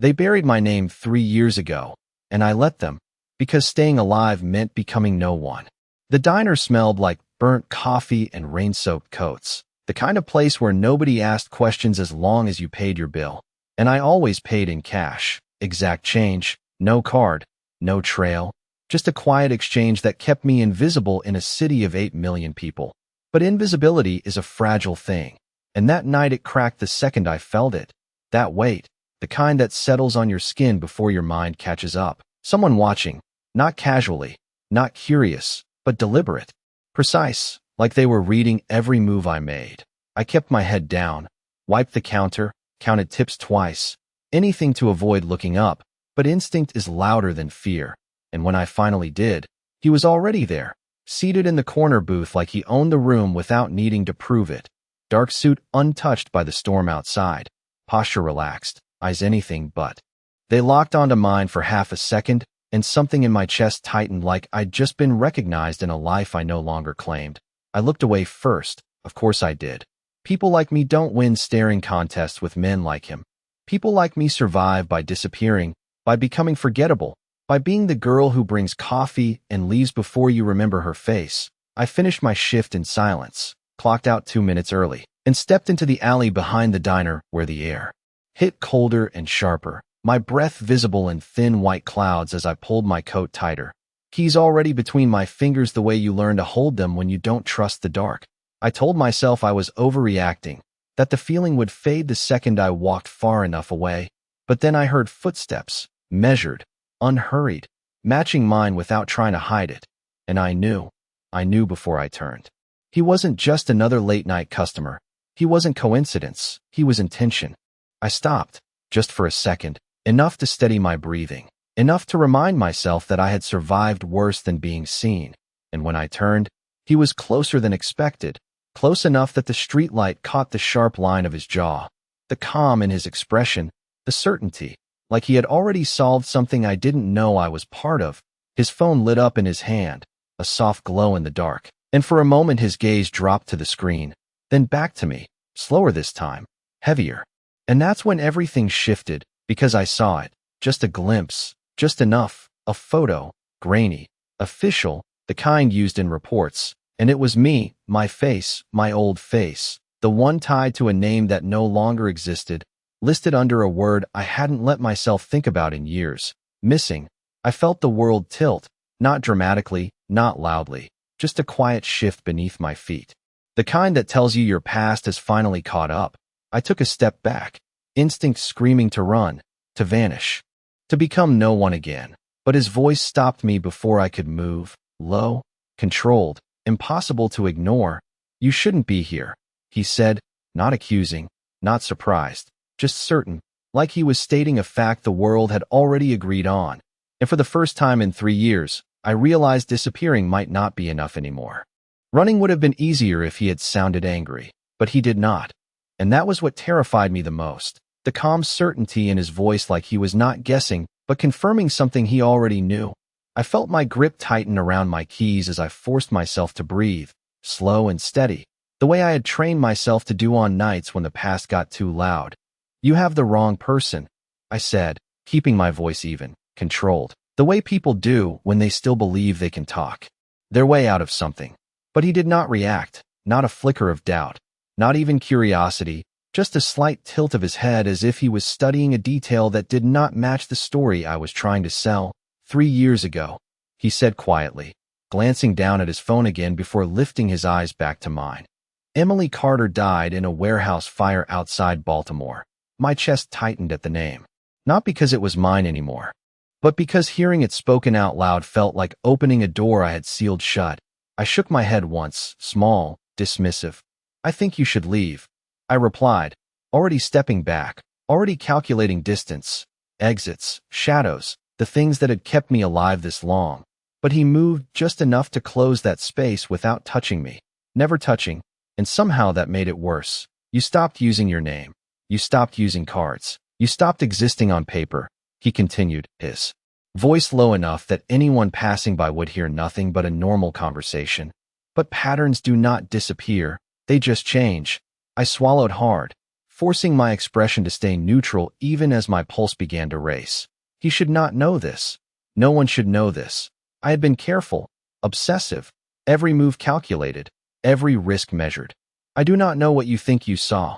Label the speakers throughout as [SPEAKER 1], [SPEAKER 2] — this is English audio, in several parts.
[SPEAKER 1] They buried my name 3 years ago, and I let them, because staying alive meant becoming no one. The diner smelled like burnt coffee and rain-soaked coats, the kind of place where nobody asked questions as long as you paid your bill. And I always paid in cash, exact change, no card, no trail, just a quiet exchange that kept me invisible in a city of 8 million people. But invisibility is a fragile thing, and that night it cracked the second I felt it. That weight, the kind that settles on your skin before your mind catches up. Someone watching, not casually, not curious, but deliberate, precise, like they were reading every move I made. I kept my head down, wiped the counter, counted tips twice, anything to avoid looking up, but instinct is louder than fear. And when I finally did, he was already there, seated in the corner booth like he owned the room without needing to prove it. Dark suit untouched by the storm outside, posture relaxed, eyes anything but. They locked onto mine for half a second, and something in my chest tightened like I'd just been recognized in a life I no longer claimed. I looked away first, of course I did. People like me don't win staring contests with men like him. People like me survive by disappearing, by becoming forgettable, by being the girl who brings coffee and leaves before you remember her face. I finished my shift in silence, clocked out 2 minutes early, and stepped into the alley behind the diner where the air hit colder and sharper, my breath visible in thin white clouds as I pulled my coat tighter. Keys already between my fingers the way you learn to hold them when you don't trust the dark. I told myself I was overreacting, that the feeling would fade the second I walked far enough away. But then I heard footsteps, measured, unhurried, matching mine without trying to hide it. And I knew before I turned. He wasn't just another late-night customer. He wasn't coincidence. He was intention. I stopped, just for a second, enough to steady my breathing, enough to remind myself that I had survived worse than being seen. And when I turned, he was closer than expected, close enough that the streetlight caught the sharp line of his jaw, the calm in his expression, the certainty, like he had already solved something I didn't know I was part of. His phone lit up in his hand, a soft glow in the dark, and for a moment his gaze dropped to the screen, then back to me, slower this time, heavier. And that's when everything shifted, because I saw it, just a glimpse, just enough, a photo, grainy, official, the kind used in reports. And it was me, my face, my old face, the one tied to a name that no longer existed, listed under a word I hadn't let myself think about in years. Missing. I felt the world tilt, not dramatically, not loudly, just a quiet shift beneath my feet. The kind that tells you your past has finally caught up. I took a step back, instinct screaming to run, to vanish, to become no one again. But his voice stopped me before I could move, low, controlled, impossible to ignore. You shouldn't be here, he said, not accusing, not surprised, just certain, like he was stating a fact the world had already agreed on. And for the first time in 3 years, I realized disappearing might not be enough anymore. Running would have been easier if he had sounded angry, but he did not. And that was what terrified me the most, the calm certainty in his voice, like he was not guessing, but confirming something he already knew. I felt my grip tighten around my keys as I forced myself to breathe, slow and steady, the way I had trained myself to do on nights when the past got too loud. You have the wrong person, I said, keeping my voice even, controlled, the way people do when they still believe they can talk their way out of something. But he did not react, not a flicker of doubt, not even curiosity, just a slight tilt of his head as if he was studying a detail that did not match the story I was trying to sell. 3 years ago, he said quietly, glancing down at his phone again before lifting his eyes back to mine. Emily Carter died in a warehouse fire outside Baltimore. My chest tightened at the name, not because it was mine anymore, but because hearing it spoken out loud felt like opening a door I had sealed shut. I shook my head once, small, dismissive. I think you should leave, I replied, already stepping back, already calculating distance, exits, shadows, the things that had kept me alive this long. But he moved just enough to close that space without touching me, never touching, and somehow that made it worse. You stopped using your name. You stopped using cards. You stopped existing on paper, he continued, his voice low enough that anyone passing by would hear nothing but a normal conversation. But patterns do not disappear, they just change. I swallowed hard, forcing my expression to stay neutral even as my pulse began to race. He should not know this. No one should know this. I had been careful, obsessive, every move calculated, every risk measured. I do not know what you think you saw,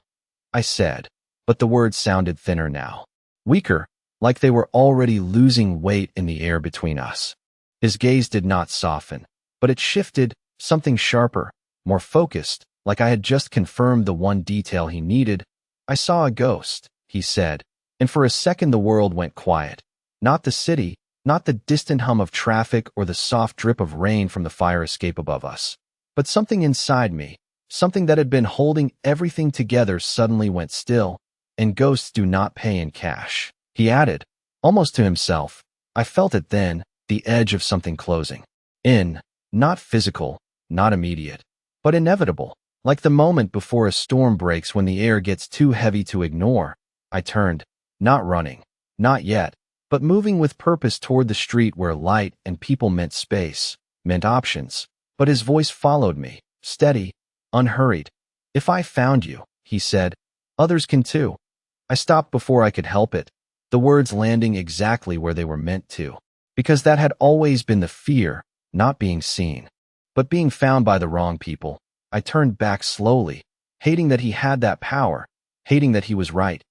[SPEAKER 1] I said, but the words sounded thinner now. Weaker, like they were already losing weight in the air between us. His gaze did not soften, but it shifted, something sharper, more focused, like I had just confirmed the one detail he needed. I saw a ghost, he said, and for a second the world went quiet. Not the city, not the distant hum of traffic or the soft drip of rain from the fire escape above us, but something inside me, something that had been holding everything together suddenly went still, and ghosts do not pay in cash. He added, almost to himself. I felt it then, the edge of something closing in, not physical, not immediate, but inevitable, like the moment before a storm breaks when the air gets too heavy to ignore. I turned, not running, not yet, but moving with purpose toward the street where light and people meant space, meant options. But his voice followed me, steady, unhurried. If I found you, he said, others can too. I stopped before I could help it, the words landing exactly where they were meant to, because that had always been the fear, not being seen, but being found by the wrong people. I turned back slowly, hating that he had that power, hating that he was right.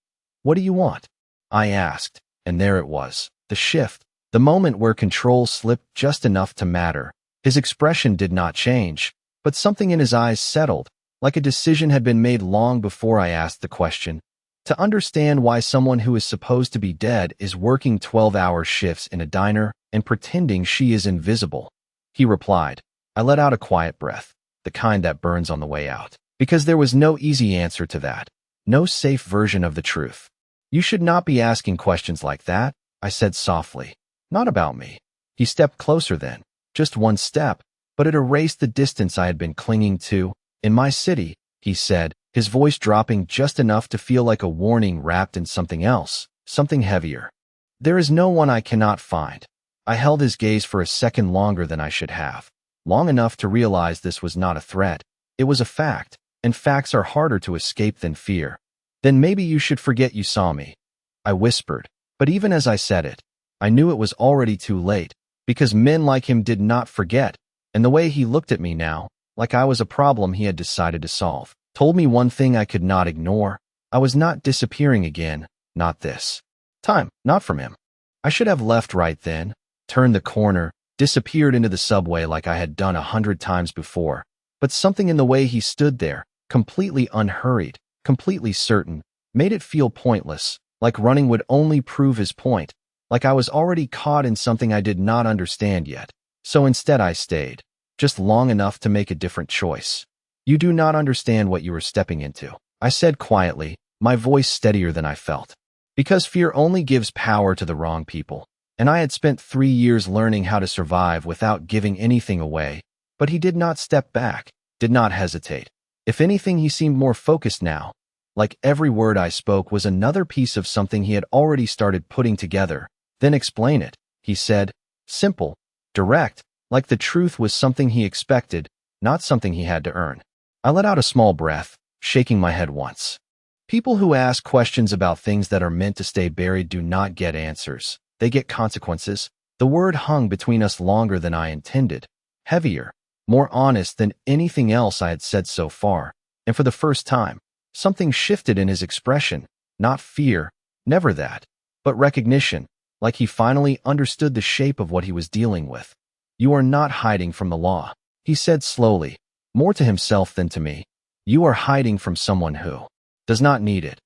[SPEAKER 1] What do you want? I asked, and there it was, the shift, the moment where control slipped just enough to matter. His expression did not change, but something in his eyes settled, like a decision had been made long before I asked the question. To understand why someone who is supposed to be dead is working 12-hour shifts in a diner and pretending she is invisible. He replied. I let out a quiet breath, the kind that burns on the way out, because there was no easy answer to that, no safe version of the truth. You should not be asking questions like that, I said softly. Not about me. He stepped closer then, just one step, but it erased the distance I had been clinging to. In my city, he said, his voice dropping just enough to feel like a warning wrapped in something else, something heavier. There is no one I cannot find. I held his gaze for a second longer than I should have, long enough to realize this was not a threat. It was a fact, and facts are harder to escape than fear. Then maybe you should forget you saw me, I whispered, but even as I said it, I knew it was already too late, because men like him did not forget, and the way he looked at me now, like I was a problem he had decided to solve, told me one thing I could not ignore. I was not disappearing again, not this time, not from him. I should have left right then, turned the corner, disappeared into the subway like I had done 100 times before, but something in the way he stood there, completely unhurried, completely certain, made it feel pointless, like running would only prove his point, like I was already caught in something I did not understand yet. So instead I stayed, just long enough to make a different choice. You do not understand what you are stepping into, I said quietly, my voice steadier than I felt. Because fear only gives power to the wrong people, and I had spent 3 years learning how to survive without giving anything away. But he did not step back, did not hesitate. If anything, he seemed more focused now, like every word I spoke was another piece of something he had already started putting together. Then explain it, he said, simple, direct, like the truth was something he expected, not something he had to earn. I let out a small breath, shaking my head once. People who ask questions about things that are meant to stay buried do not get answers. They get consequences. The word hung between us longer than I intended, heavier, more honest than anything else I had said so far, and for the first time, something shifted in his expression, not fear, never that, but recognition, like he finally understood the shape of what he was dealing with. You are not hiding from the law, he said slowly, more to himself than to me. You are hiding from someone who does not need it.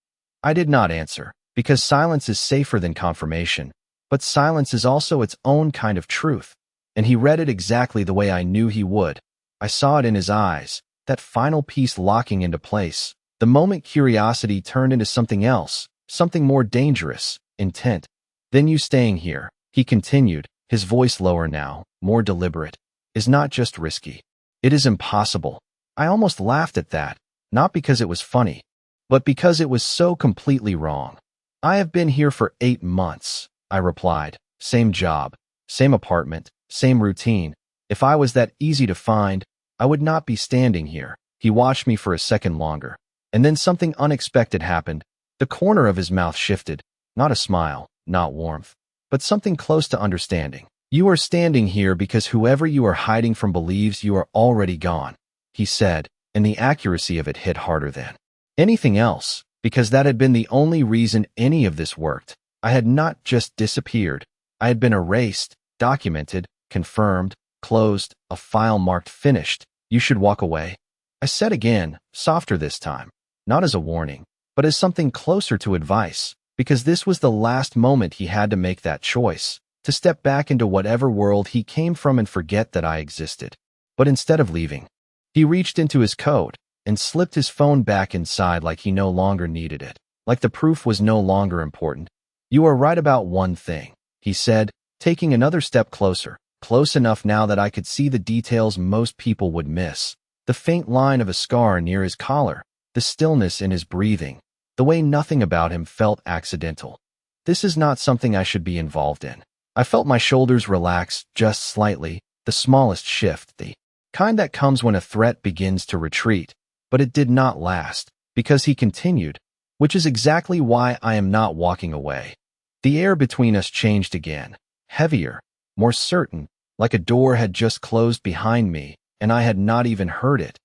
[SPEAKER 1] I did not answer, because silence is safer than confirmation, but silence is also its own kind of truth, and he read it exactly the way I knew he would. I saw it in his eyes, that final piece locking into place, the moment curiosity turned into something else, something more dangerous, intent. Then you staying here, he continued, his voice lower now, more deliberate, is not just risky. It is impossible. I almost laughed at that, not because it was funny, but because it was so completely wrong. I have been here for 8 months, I replied. Same job, same apartment, same routine. If I was that easy to find, I would not be standing here. He watched me for a second longer, And then something unexpected happened. The corner of his mouth shifted. Not a smile, not warmth, but something close to understanding. You are standing here because whoever you are hiding from believes you are already gone, he said, and the accuracy of it hit harder than anything else, because that had been the only reason any of this worked. I had not just disappeared. I had been erased, documented, confirmed, closed, a file marked finished. You should walk away. I said again, softer this time, not as a warning, but as something closer to advice, because this was the last moment he had to make that choice, to step back into whatever world he came from and forget that I existed. But instead of leaving, he reached into his coat and slipped his phone back inside like he no longer needed it, like the proof was no longer important. You are right about one thing, he said, taking another step closer, close enough now that I could see the details most people would miss. The faint line of a scar near his collar, the stillness in his breathing, the way nothing about him felt accidental. This is not something I should be involved in. I felt my shoulders relax just slightly, the smallest shift, the kind that comes when a threat begins to retreat. But it did not last, because he continued, which is exactly why I am not walking away. The air between us changed again, heavier, more certain, like a door had just closed behind me, and I had not even heard it.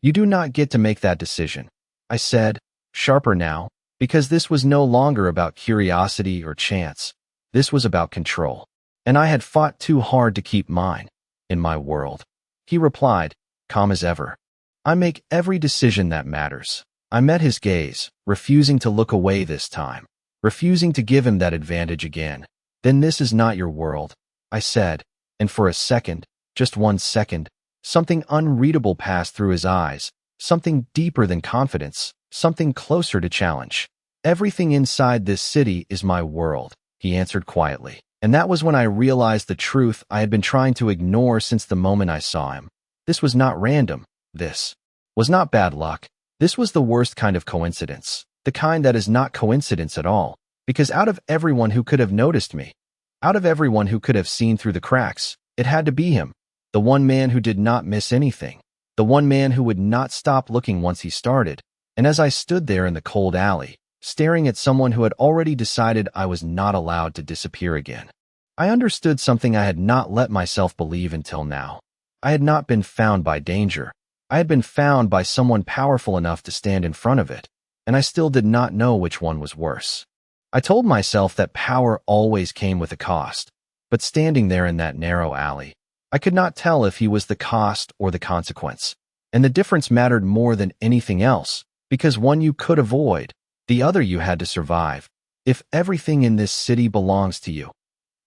[SPEAKER 1] You do not get to make that decision, I said, sharper now, because this was no longer about curiosity or chance. This was about control, and I had fought too hard to keep mine, in my world. He replied, calm as ever. I make every decision that matters. I met his gaze, refusing to look away this time, refusing to give him that advantage again. Then this is not your world, I said, and for a second, just 1 second, something unreadable passed through his eyes, something deeper than confidence, something closer to challenge. Everything inside this city is my world, he answered quietly. And that was when I realized the truth I had been trying to ignore since the moment I saw him. This was not random. This was not bad luck. This was the worst kind of coincidence, the kind that is not coincidence at all, because out of everyone who could have noticed me, out of everyone who could have seen through the cracks, it had to be him, the one man who did not miss anything, the one man who would not stop looking once he started. And as I stood there in the cold alley, staring at someone who had already decided I was not allowed to disappear again, I understood something I had not let myself believe until now. I had not been found by danger. I had been found by someone powerful enough to stand in front of it, and I still did not know which one was worse. I told myself that power always came with a cost, but standing there in that narrow alley, I could not tell if he was the cost or the consequence, and the difference mattered more than anything else, because one you could avoid, the other you had to survive. If everything in this city belongs to you,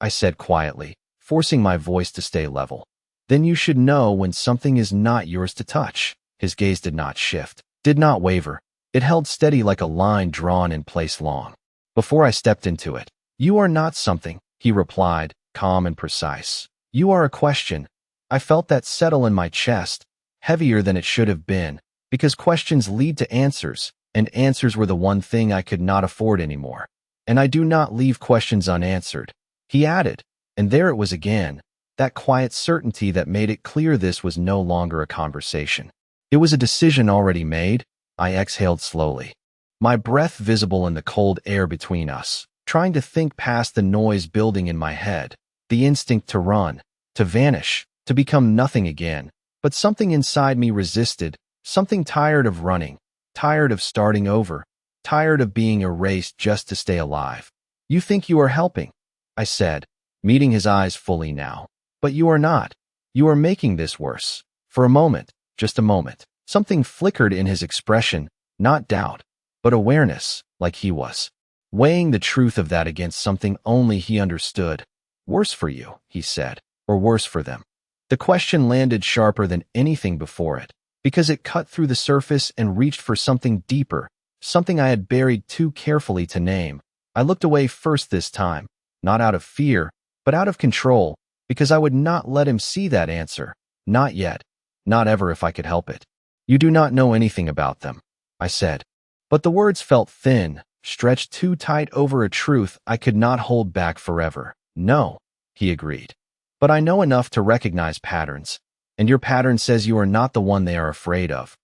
[SPEAKER 1] I said quietly, forcing my voice to stay level, then you should know when something is not yours to touch. His gaze did not shift, did not waver. It held steady like a line drawn in place long before I stepped into it. You are not something, he replied, calm and precise. You are a question. I felt that settle in my chest, heavier than it should have been, because questions lead to answers, and answers were the one thing I could not afford anymore. And I do not leave questions unanswered, he added, and there it was again, that quiet certainty that made it clear this was no longer a conversation. It was a decision already made. I exhaled slowly, my breath visible in the cold air between us, trying to think past the noise building in my head, the instinct to run, to vanish, to become nothing again. But something inside me resisted, something tired of running, tired of starting over, tired of being erased just to stay alive. You think you are helping, I said, meeting his eyes fully now. But you are not. You are making this worse. For a moment, just a moment, something flickered in his expression, not doubt, but awareness, like he was weighing the truth of that against something only he understood. Worse for you, he said, or worse for them. The question landed sharper than anything before it, because it cut through the surface and reached for something deeper, something I had buried too carefully to name. I looked away first this time, not out of fear, but out of control, because I would not let him see that answer. Not yet. Not ever if I could help it. You do not know anything about them, I said. But the words felt thin, stretched too tight over a truth I could not hold back forever. No, he agreed. But I know enough to recognize patterns, and your pattern says you are not the one they are afraid of.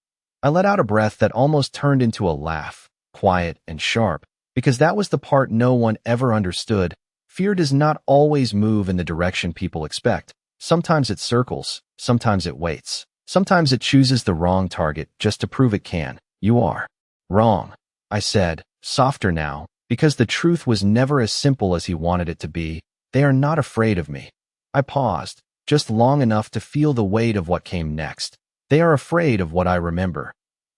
[SPEAKER 1] I let out a breath that almost turned into a laugh, quiet and sharp, because that was the part no one ever understood. Fear does not always move in the direction people expect. Sometimes it circles, sometimes it waits. Sometimes it chooses the wrong target just to prove it can. You are wrong, I said, softer now, because the truth was never as simple as he wanted it to be. They are not afraid of me. I paused, just long enough to feel the weight of what came next. They are afraid of what I remember.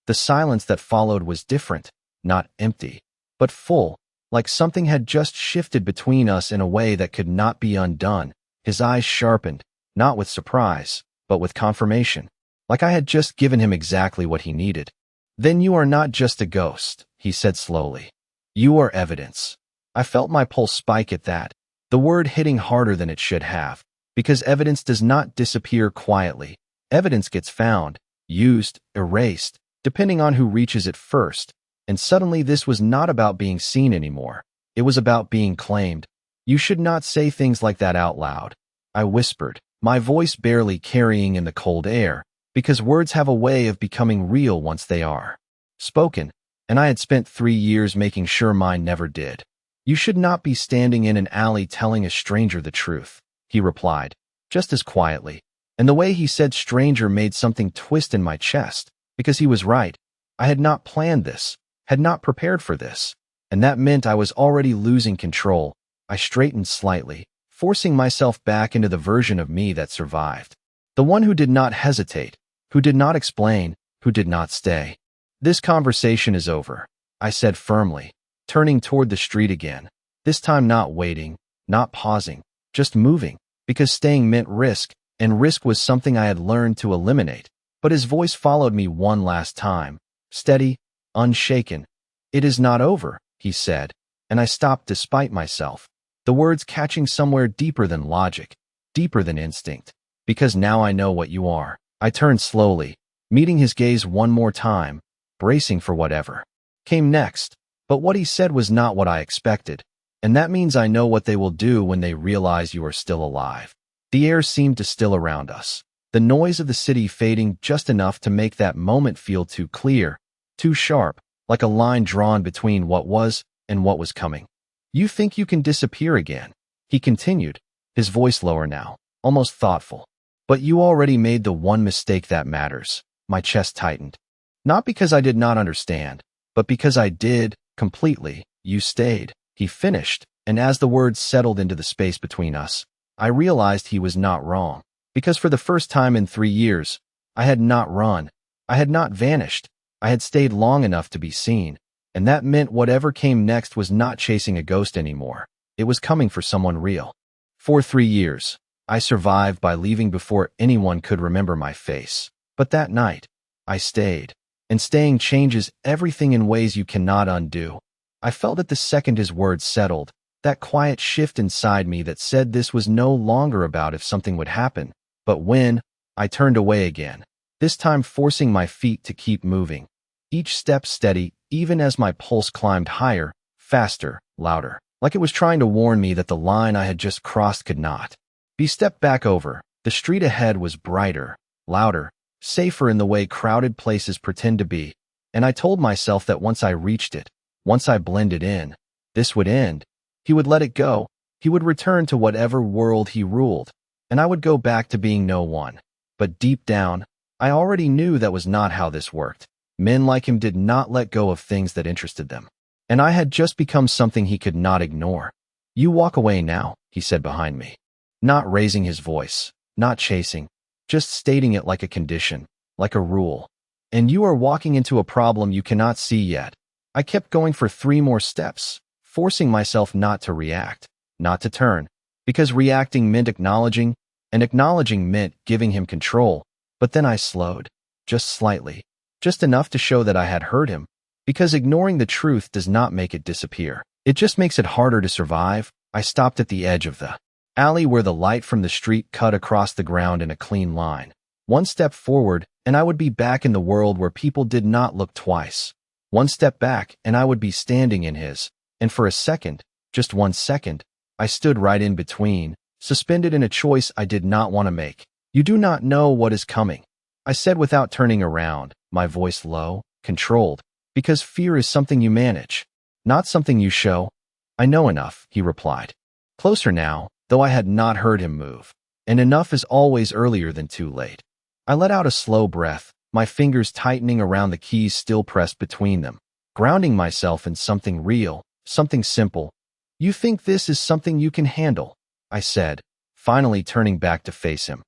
[SPEAKER 1] The silence that followed was different, not empty, but full, like something had just shifted between us in a way that could not be undone. His eyes sharpened, not with surprise, but with confirmation, like I had just given him exactly what he needed. Then you are not just a ghost, he said slowly. You are evidence. I felt my pulse spike at that, the word hitting harder than it should have, because evidence does not disappear quietly. Evidence gets found, used, erased, depending on who reaches it first. And suddenly this was not about being seen anymore. It was about being claimed. You should not say things like that out loud, I whispered, my voice barely carrying in the cold air, because words have a way of becoming real once they are spoken, and I had spent 3 years making sure mine never did. You should not be standing in an alley telling a stranger the truth, he replied, just as quietly. And the way he said stranger made something twist in my chest, because he was right. I had not planned this, had not prepared for this, and that meant I was already losing control. I straightened slightly, forcing myself back into the version of me that survived. The one who did not hesitate, who did not explain, who did not stay. This conversation is over, I said firmly, turning toward the street again, this time not waiting, not pausing, just moving, because staying meant risk, and risk was something I had learned to eliminate. But his voice followed me one last time, steady, unshaken. It is not over, he said, and I stopped despite myself, the words catching somewhere deeper than logic, deeper than instinct. Because now I know what you are. I turned slowly, meeting his gaze one more time, bracing for whatever came next. But what he said was not what I expected, and that means I know what they will do when they realize you are still alive. The air seemed to still around us, the noise of the city fading just enough to make that moment feel too clear, too sharp, like a line drawn between what was and what was coming. You think you can disappear again, he continued, his voice lower now, almost thoughtful. But you already made the one mistake that matters. My chest tightened. Not because I did not understand, but because I did, completely. You stayed, he finished, and as the words settled into the space between us, I realized he was not wrong. Because for the first time in 3 years, I had not run. I had not vanished. I had stayed long enough to be seen, and that meant whatever came next was not chasing a ghost anymore. It was coming for someone real. For 3 years, I survived by leaving before anyone could remember my face. But that night, I stayed. And staying changes everything in ways you cannot undo. I felt it the second his words settled, that quiet shift inside me that said this was no longer about if something would happen, but when. I turned away again, this time forcing my feet to keep moving. Each step steady, even as my pulse climbed higher, faster, louder, like it was trying to warn me that the line I had just crossed could not be stepped back over. The street ahead was brighter, louder, safer in the way crowded places pretend to be, and I told myself that once I reached it, once I blended in, this would end. He would let it go. He would return to whatever world he ruled, and I would go back to being no one. But deep down, I already knew that was not how this worked. Men like him did not let go of things that interested them, and I had just become something he could not ignore. You walk away now, he said behind me, not raising his voice, not chasing, just stating it like a condition, like a rule. And you are walking into a problem you cannot see yet. I kept going for 3 more steps, forcing myself not to react, not to turn, because reacting meant acknowledging, and acknowledging meant giving him control. But then I slowed, just slightly, just enough to show that I had heard him, because ignoring the truth does not make it disappear. It just makes it harder to survive. I stopped at the edge of the alley where the light from the street cut across the ground in a clean line. 1 step forward, and I would be back in the world where people did not look twice. 1 step back, and I would be standing in his. And for a second, just 1 second, I stood right in between, suspended in a choice I did not want to make. You do not know what is coming, I said without turning around, my voice low, controlled, because fear is something you manage, not something you show. I know enough, he replied. Closer now, though I had not heard him move. And enough is always earlier than too late. I let out a slow breath, my fingers tightening around the keys still pressed between them, grounding myself in something real, something simple. You think this is something you can handle, I said, finally turning back to face him.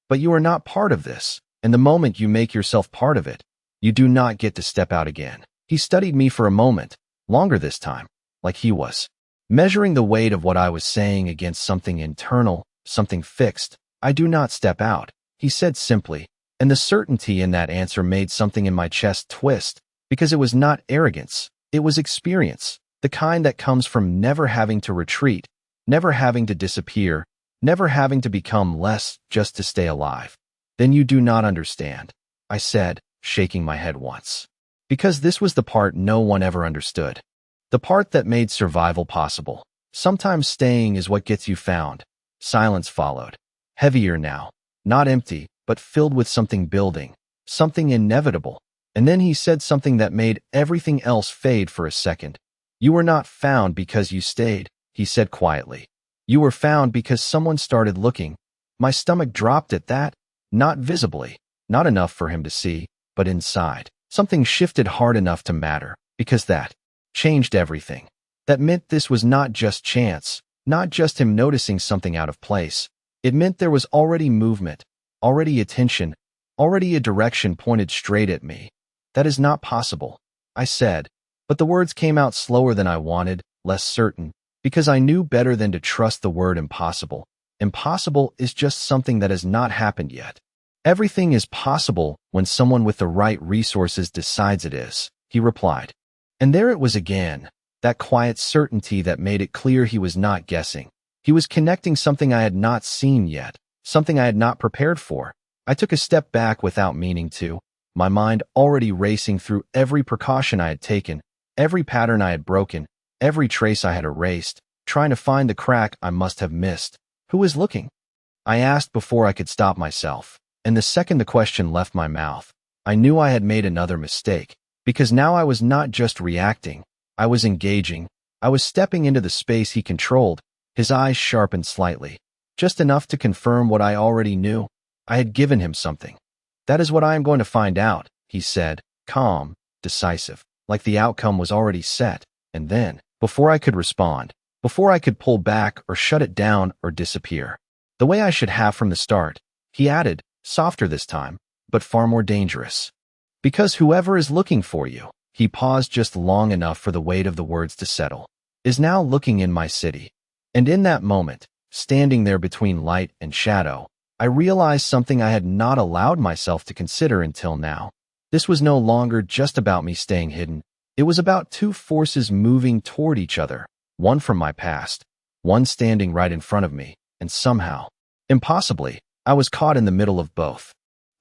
[SPEAKER 1] But you are not part of this, and the moment you make yourself part of it, you do not get to step out again. He studied me for a moment, longer this time, like he was measuring the weight of what I was saying against something internal, something fixed. I do not step out, he said simply, and the certainty in that answer made something in my chest twist, because it was not arrogance, it was experience, the kind that comes from never having to retreat, never having to disappear, never having to become less just to stay alive. Then you do not understand, I said, shaking my head once. Because this was the part no one ever understood. The part that made survival possible. Sometimes staying is what gets you found. Silence followed. Heavier now. Not empty, but filled with something building. Something inevitable. And then he said something that made everything else fade for a second. You were not found because you stayed, he said quietly. You were found because someone started looking. My stomach dropped at that. Not visibly. Not enough for him to see, but inside. Something shifted hard enough to matter, because that changed everything. That meant this was not just chance, not just him noticing something out of place. It meant there was already movement, already attention, already a direction pointed straight at me. That is not possible, I said, but the words came out slower than I wanted, less certain, because I knew better than to trust the word impossible. Impossible is just something that has not happened yet. Everything is possible when someone with the right resources decides it is, he replied. And there it was again, that quiet certainty that made it clear he was not guessing. He was connecting something I had not seen yet, something I had not prepared for. I took a step back without meaning to, my mind already racing through every precaution I had taken, every pattern I had broken, every trace I had erased, trying to find the crack I must have missed. Who was looking? I asked before I could stop myself, and the second the question left my mouth, I knew I had made another mistake, because now I was not just reacting, I was engaging, I was stepping into the space he controlled. His eyes sharpened slightly, just enough to confirm what I already knew. I had given him something. That is what I am going to find out, he said, calm, decisive, like the outcome was already set. And then, before I could respond, before I could pull back or shut it down or disappear, the way I should have from the start, he added, softer this time, but far more dangerous. Because whoever is looking for you, he paused just long enough for the weight of the words to settle, is now looking in my city. And in that moment, standing there between light and shadow, I realized something I had not allowed myself to consider until now. This was no longer just about me staying hidden. It was about two forces moving toward each other, one from my past, one standing right in front of me, and somehow, impossibly, I was caught in the middle of both.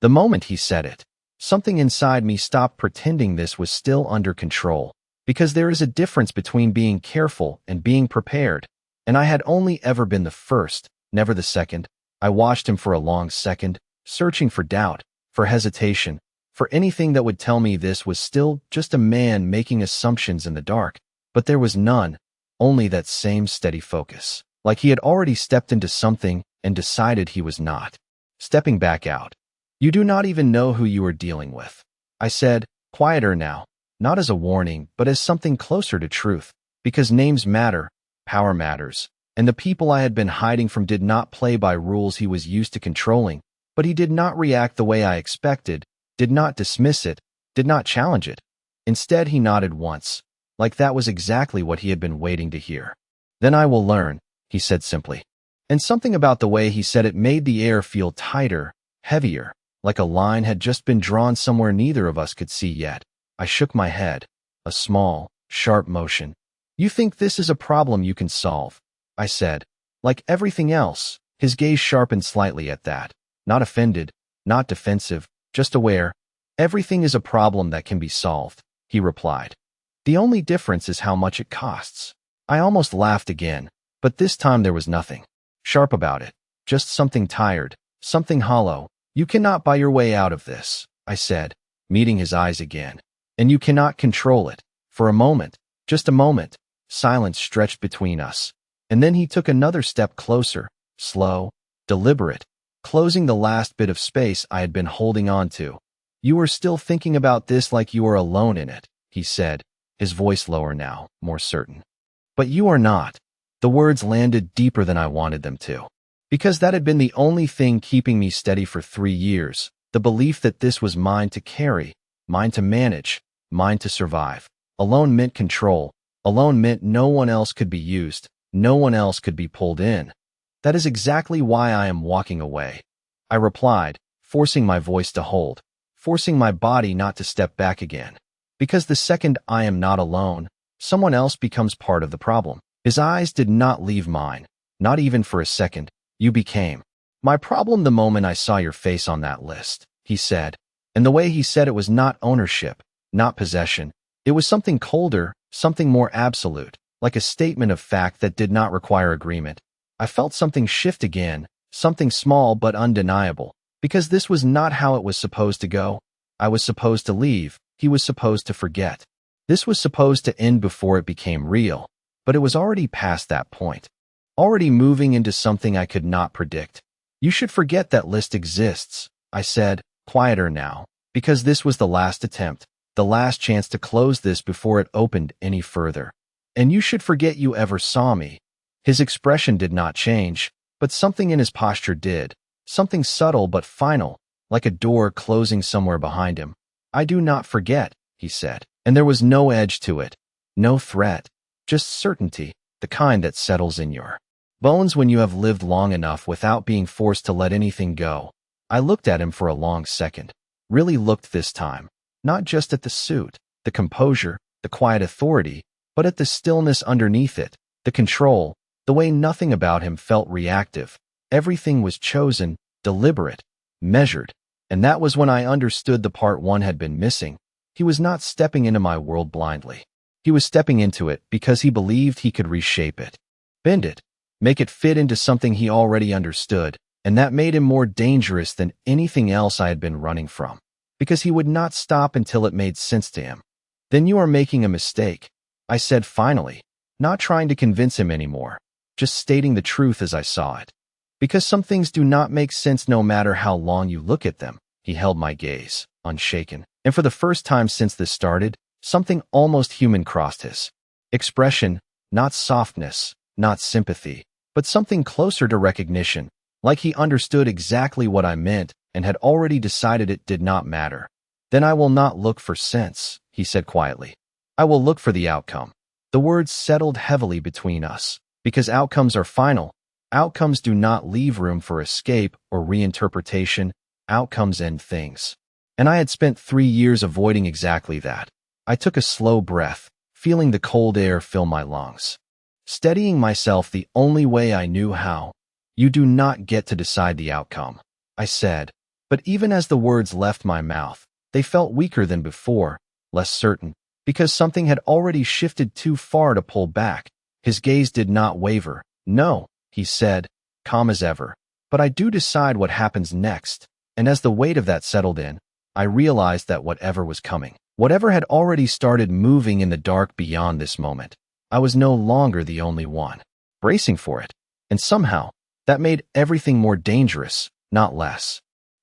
[SPEAKER 1] The moment he said it, something inside me stopped pretending this was still under control, because there is a difference between being careful and being prepared, and I had only ever been the first, never the second. I watched him for a long second, searching for doubt, for hesitation, for anything that would tell me this was still just a man making assumptions in the dark, but there was none, only that same steady focus, like he had already stepped into something and decided he was not stepping back out. You do not even know who you are dealing with, I said, quieter now, not as a warning, but as something closer to truth, because names matter, power matters, and the people I had been hiding from did not play by rules he was used to controlling, but he did not react the way I expected, did not dismiss it, did not challenge it. Instead, he nodded once, like that was exactly what he had been waiting to hear. Then I will learn, he said simply. And something about the way he said it made the air feel tighter, heavier, like a line had just been drawn somewhere neither of us could see yet. I shook my head, a small, sharp motion. You think this is a problem you can solve, I said. Like everything else, his gaze sharpened slightly at that. Not offended, not defensive, just aware. Everything is a problem that can be solved, he replied. The only difference is how much it costs. I almost laughed again, but this time there was nothing sharp about it, just something tired, something hollow. You cannot buy your way out of this, I said, meeting his eyes again. And you cannot control it. For a moment, just a moment, silence stretched between us. And then he took another step closer, slow, deliberate, closing the last bit of space I had been holding on to. You are still thinking about this like you are alone in it, he said, his voice lower now, more certain. But you are not. The words landed deeper than I wanted them to. Because that had been the only thing keeping me steady for 3 years, the belief that this was mine to carry, mine to manage, mine to survive. Alone meant control. Alone meant no one else could be used, no one else could be pulled in. That is exactly why I am walking away, I replied, forcing my voice to hold, forcing my body not to step back again. Because the second I am not alone, someone else becomes part of the problem. His eyes did not leave mine, not even for a second. You became my problem the moment I saw your face on that list, he said. And the way he said it was not ownership, not possession. It was something colder, something more absolute, like a statement of fact that did not require agreement. I felt something shift again, something small but undeniable, because this was not how it was supposed to go. I was supposed to leave, he was supposed to forget. This was supposed to end before it became real, but it was already past that point. Already moving into something I could not predict. You should forget that list exists, I said, quieter now, because this was the last attempt, the last chance to close this before it opened any further. And you should forget you ever saw me. His expression did not change, but something in his posture did, something subtle but final, like a door closing somewhere behind him. I do not forget, he said, and there was no edge to it, no threat, just certainty, the kind that settles in your bones when you have lived long enough without being forced to let anything go. I looked at him for a long second, really looked this time, not just at the suit, the composure, the quiet authority, but at the stillness underneath it, the control, the way nothing about him felt reactive. Everything was chosen, deliberate, measured, and that was when I understood the part one had been missing. He was not stepping into my world blindly. He was stepping into it because he believed he could reshape it, bend it, make it fit into something he already understood, and that made him more dangerous than anything else I had been running from, because he would not stop until it made sense to him. Then you are making a mistake, I said finally, not trying to convince him anymore, just stating the truth as I saw it. Because some things do not make sense no matter how long you look at them. He held my gaze, unshaken, and for the first time since this started, something almost human crossed his expression, not softness, not sympathy, but something closer to recognition, like he understood exactly what I meant and had already decided it did not matter. Then I will not look for sense, he said quietly. I will look for the outcome. The words settled heavily between us, because outcomes are final. Outcomes do not leave room for escape or reinterpretation. Outcomes end things. And I had spent 3 years avoiding exactly that. I took a slow breath, feeling the cold air fill my lungs. Steadying myself the only way I knew how. You do not get to decide the outcome, I said. But even as the words left my mouth, they felt weaker than before, less certain, because something had already shifted too far to pull back. His gaze did not waver. No, he said, calm as ever. But I do decide what happens next. And as the weight of that settled in, I realized that whatever was coming, whatever had already started moving in the dark beyond this moment, I was no longer the only one, bracing for it. And somehow, that made everything more dangerous, not less.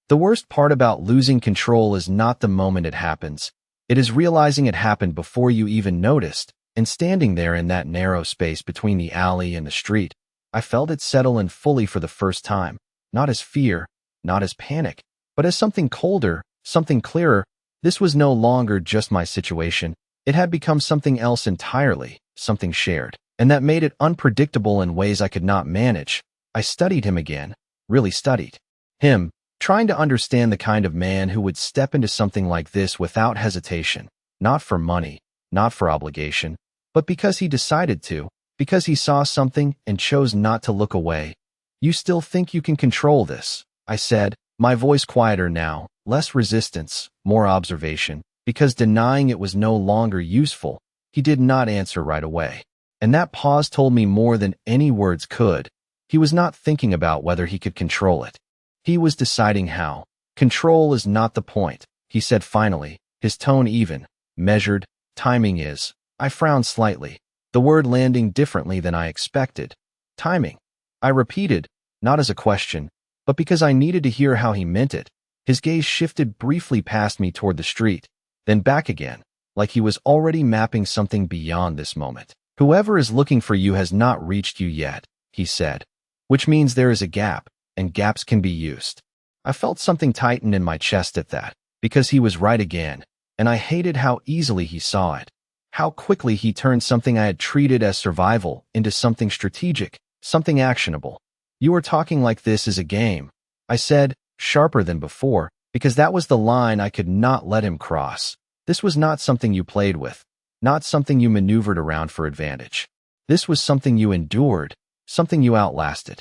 [SPEAKER 1] The worst part about losing control is not the moment it happens. It is realizing it happened before you even noticed, and standing there in that narrow space between the alley and the street. I felt it settle in fully for the first time, not as fear, not as panic, but as something colder, something clearer. This was no longer just my situation. It had become something else entirely, something shared, and that made it unpredictable in ways I could not manage. I studied him again, really studied him, trying to understand the kind of man who would step into something like this without hesitation, not for money, not for obligation, but because he decided to, because he saw something and chose not to look away. You still think you can control this, I said, my voice quieter now, less resistance, more observation, because denying it was no longer useful. He did not answer right away. And that pause told me more than any words could. He was not thinking about whether he could control it. He was deciding how. Control is not the point. he said finally, his tone even, measured. Timing is. I frowned slightly, the word landing differently than I expected. Timing. I repeated, not as a question, but because I needed to hear how he meant it. His gaze shifted briefly past me toward the street, then back again, like he was already mapping something beyond this moment. Whoever is looking for you has not reached you yet, he said, which means there is a gap, and gaps can be used. I felt something tighten in my chest at that, because he was right again, and I hated how easily he saw it. How quickly he turned something I had treated as survival into something strategic, something actionable. You are talking like this is a game, I said, sharper than before, because that was the line I could not let him cross. This was not something you played with, not something you maneuvered around for advantage. This was something you endured, something you outlasted.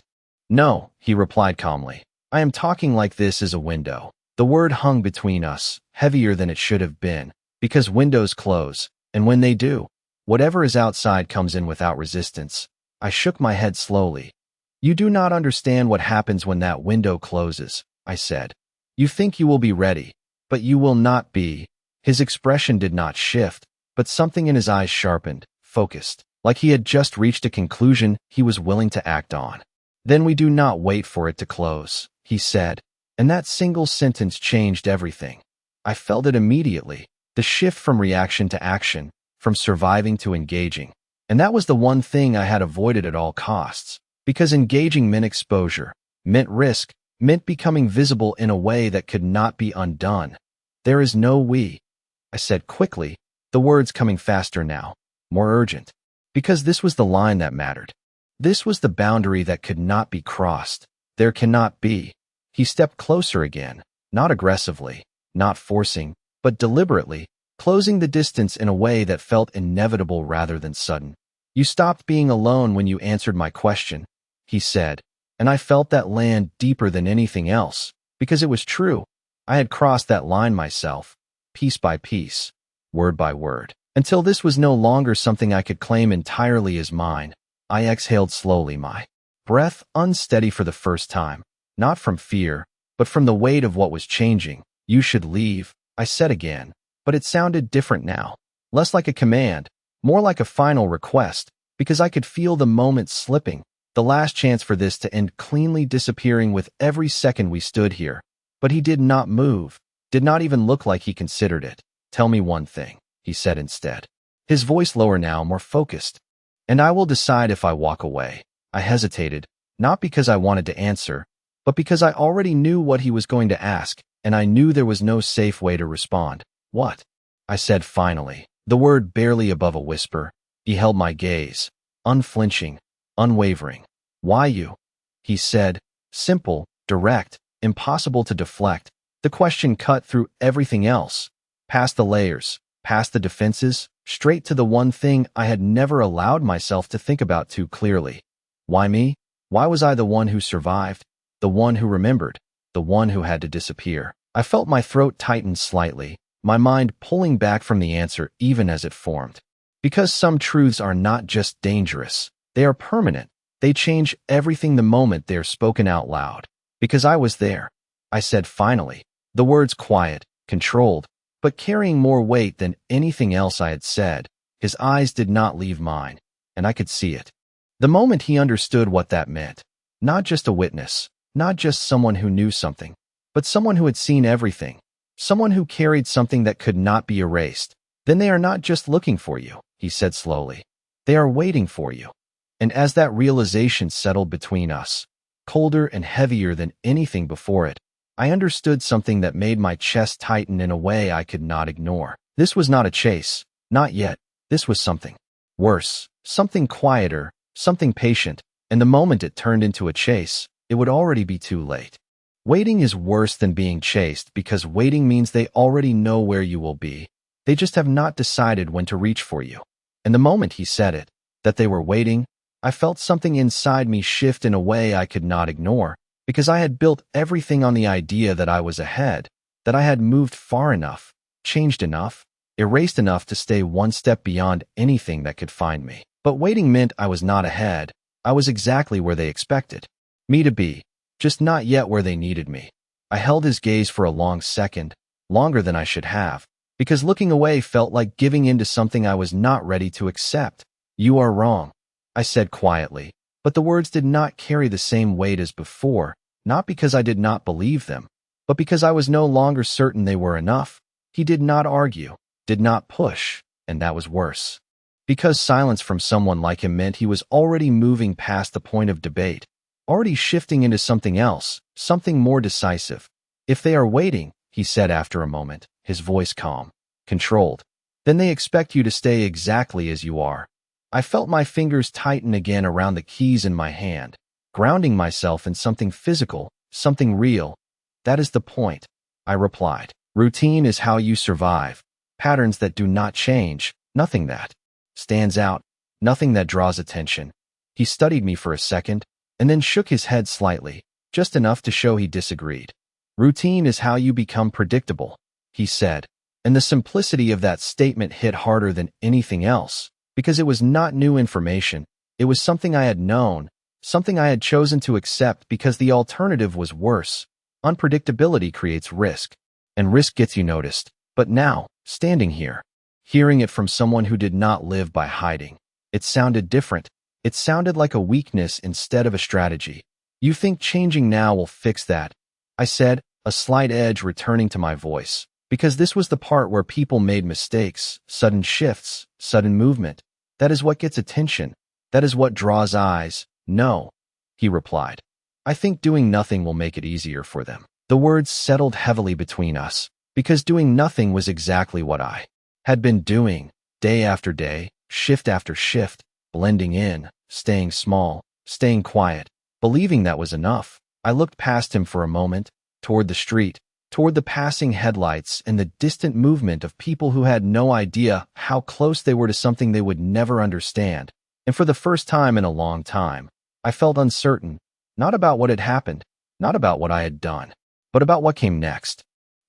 [SPEAKER 1] No, he replied calmly. I am talking like this is a window. The word hung between us, heavier than it should have been, because windows close, and when they do, whatever is outside comes in without resistance. I shook my head slowly. You do not understand what happens when that window closes, I said. You think you will be ready, but you will not be. His expression did not shift, but something in his eyes sharpened, focused, like he had just reached a conclusion he was willing to act on. Then we do not wait for it to close, he said, and that single sentence changed everything. I felt it immediately, the shift from reaction to action, from surviving to engaging. And that was the one thing I had avoided at all costs, because engaging meant exposure, meant risk, meant becoming visible in a way that could not be undone. There is no we, I said quickly, the words coming faster now, more urgent, because this was the line that mattered. This was the boundary that could not be crossed. There cannot be. He stepped closer again, not aggressively, not forcing, but deliberately, closing the distance in a way that felt inevitable rather than sudden. You stopped being alone when you answered my question, he said, and I felt that land deeper than anything else, because it was true. I had crossed that line myself, piece by piece, word by word, until this was no longer something I could claim entirely as mine. I exhaled slowly, my breath unsteady for the first time, not from fear, but from the weight of what was changing. You should leave, I said again, but it sounded different now, less like a command, more like a final request, because I could feel the moment slipping, the last chance for this to end cleanly disappearing with every second we stood here. But he did not move, did not even look like he considered it. Tell me one thing, he said instead, his voice lower now, more focused. And I will decide if I walk away. I hesitated, not because I wanted to answer, but because I already knew what he was going to ask, and I knew there was no safe way to respond. What? I said finally, the word barely above a whisper. He held my gaze, unflinching, unwavering. Why you? He said, simple, direct, impossible to deflect. The question cut through everything else, past the layers, past the defenses, straight to the one thing I had never allowed myself to think about too clearly. Why me? Why was I the one who survived? The one who remembered? The one who had to disappear? I felt my throat tighten slightly, my mind pulling back from the answer even as it formed. Because some truths are not just dangerous, they are permanent. They change everything the moment they are spoken out loud. Because I was there, I said finally, the words quiet, controlled, but carrying more weight than anything else I had said. His eyes did not leave mine, and I could see it. The moment he understood what that meant. Not just a witness, not just someone who knew something, but someone who had seen everything, someone who carried something that could not be erased. Then they are not just looking for you, he said slowly. They are waiting for you. And as that realization settled between us, colder and heavier than anything before it, I understood something that made my chest tighten in a way I could not ignore. This was not a chase, not yet. This was something worse, something quieter, something patient, and the moment it turned into a chase, it would already be too late. Waiting is worse than being chased because waiting means they already know where you will be. They just have not decided when to reach for you. And the moment he said it, that they were waiting, I felt something inside me shift in a way I could not ignore. Because I had built everything on the idea that I was ahead, that I had moved far enough, changed enough, erased enough to stay one step beyond anything that could find me. But waiting meant I was not ahead. I was exactly where they expected me to be, just not yet where they needed me. I held his gaze for a long second, longer than I should have, because looking away felt like giving in to something I was not ready to accept. You are wrong, I said quietly, but the words did not carry the same weight as before, not because I did not believe them, but because I was no longer certain they were enough. He did not argue, did not push, and that was worse. Because silence from someone like him meant he was already moving past the point of debate, already shifting into something else, something more decisive. If they are waiting, he said after a moment, his voice calm, controlled, then they expect you to stay exactly as you are. I felt my fingers tighten again around the keys in my hand, grounding myself in something physical, something real. That is the point, I replied. Routine is how you survive. Patterns that do not change, nothing that stands out, nothing that draws attention. He studied me for a second, and then shook his head slightly, just enough to show he disagreed. Routine is how you become predictable, he said, and the simplicity of that statement hit harder than anything else, because it was not new information. It was something I had known, something I had chosen to accept because the alternative was worse. Unpredictability creates risk, and risk gets you noticed. But now, standing here, hearing it from someone who did not live by hiding, it sounded different. It sounded like a weakness instead of a strategy. You think changing now will fix that? I said, a slight edge returning to my voice, because this was the part where people made mistakes, sudden shifts, sudden movement. That is what gets attention. That is what draws eyes. No, he replied. I think doing nothing will make it easier for them. The words settled heavily between us, because doing nothing was exactly what I had been doing, day after day, shift after shift, blending in, staying small, staying quiet, believing that was enough. I looked past him for a moment, toward the street, toward the passing headlights and the distant movement of people who had no idea how close they were to something they would never understand. And for the first time in a long time, I felt uncertain, not about what had happened, not about what I had done, but about what came next.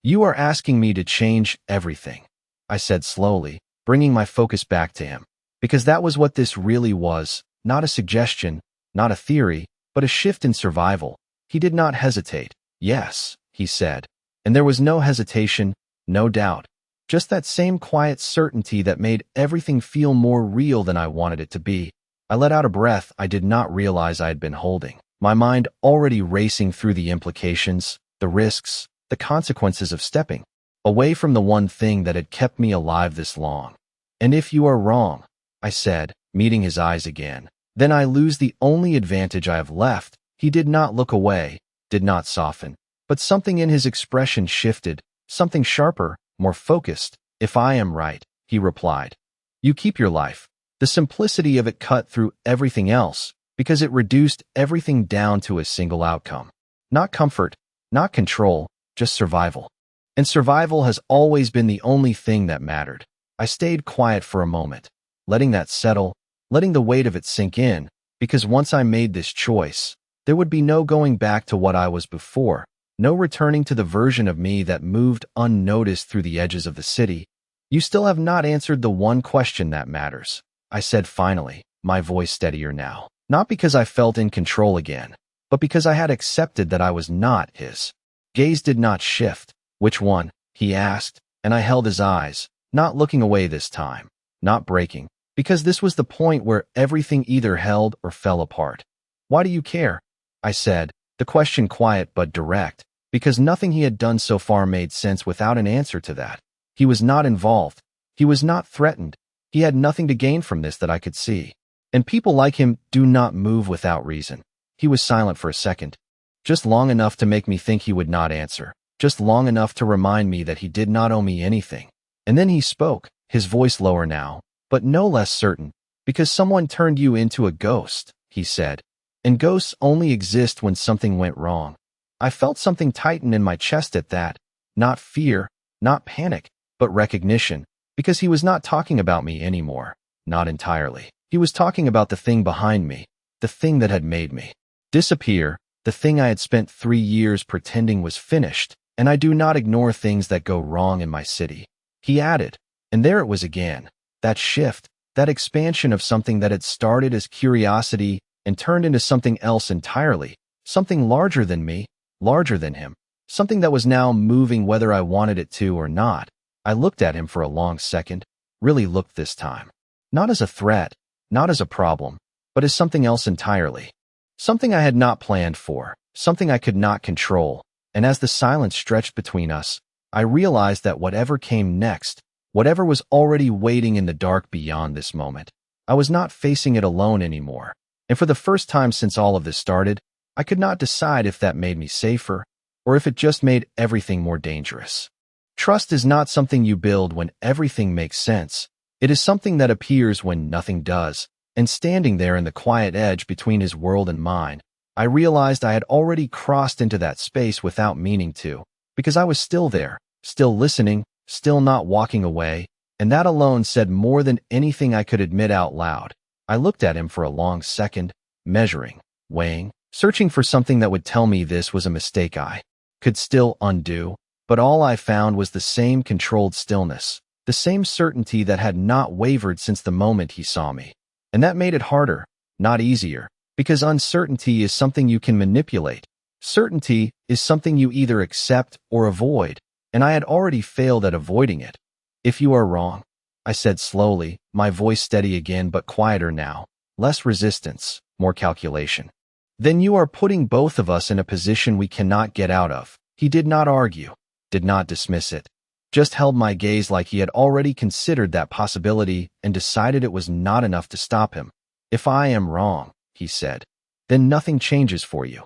[SPEAKER 1] You are asking me to change everything, I said slowly, bringing my focus back to him, because that was what this really was, not a suggestion, not a theory, but a shift in survival. He did not hesitate. Yes, he said. And there was no hesitation, no doubt, just that same quiet certainty that made everything feel more real than I wanted it to be. I let out a breath I did not realize I had been holding, my mind already racing through the implications, the risks, the consequences of stepping away from the one thing that had kept me alive this long. And if you are wrong, I said, meeting his eyes again, then I lose the only advantage I have left. He did not look away, did not soften, but something in his expression shifted, something sharper, more focused. If I am right, he replied, you keep your life. The simplicity of it cut through everything else, because it reduced everything down to a single outcome. Not comfort, not control, just survival. And survival has always been the only thing that mattered. I stayed quiet for a moment, letting that settle, letting the weight of it sink in, because once I made this choice, there would be no going back to what I was before, no returning to the version of me that moved unnoticed through the edges of the city. You still have not answered the one question that matters, I said finally, my voice steadier now, not because I felt in control again, but because I had accepted that I was not his. Gaze did not shift. Which one? He asked, and I held his eyes, not looking away this time, not breaking, because this was the point where everything either held or fell apart. Why do you care? I said, the question quiet but direct, because nothing he had done so far made sense without an answer to that. He was not involved. He was not threatened. He had nothing to gain from this that I could see. And people like him do not move without reason. He was silent for a second, just long enough to make me think he would not answer, just long enough to remind me that he did not owe me anything. And then he spoke, his voice lower now, but no less certain, because someone turned you into a ghost, he said. And ghosts only exist when something went wrong. I felt something tighten in my chest at that, not fear, not panic, but recognition, because he was not talking about me anymore, not entirely. He was talking about the thing behind me, the thing that had made me disappear, the thing I had spent 3 years pretending was finished, and I do not ignore things that go wrong in my city. He added, and there it was again, that shift, that expansion of something that had started as curiosity and turned into something else entirely, something larger than me, larger than him, something that was now moving whether I wanted it to or not. I looked at him for a long second, really looked this time. Not as a threat, not as a problem, but as something else entirely. Something I had not planned for, something I could not control, and as the silence stretched between us, I realized that whatever came next, whatever was already waiting in the dark beyond this moment, I was not facing it alone anymore. And for the first time since all of this started, I could not decide if that made me safer, or if it just made everything more dangerous. Trust is not something you build when everything makes sense. It is something that appears when nothing does, and standing there in the quiet edge between his world and mine, I realized I had already crossed into that space without meaning to, because I was still there, still listening, still not walking away, and that alone said more than anything I could admit out loud. I looked at him for a long second, measuring, weighing, searching for something that would tell me this was a mistake I could still undo, but all I found was the same controlled stillness, the same certainty that had not wavered since the moment he saw me. And that made it harder, not easier, because uncertainty is something you can manipulate. Certainty is something you either accept or avoid, and I had already failed at avoiding it. If you are wrong, I said slowly, my voice steady again but quieter now, less resistance, more calculation. Then you are putting both of us in a position we cannot get out of. He did not argue, did not dismiss it, just held my gaze like he had already considered that possibility and decided it was not enough to stop him. If I am wrong, he said, then nothing changes for you.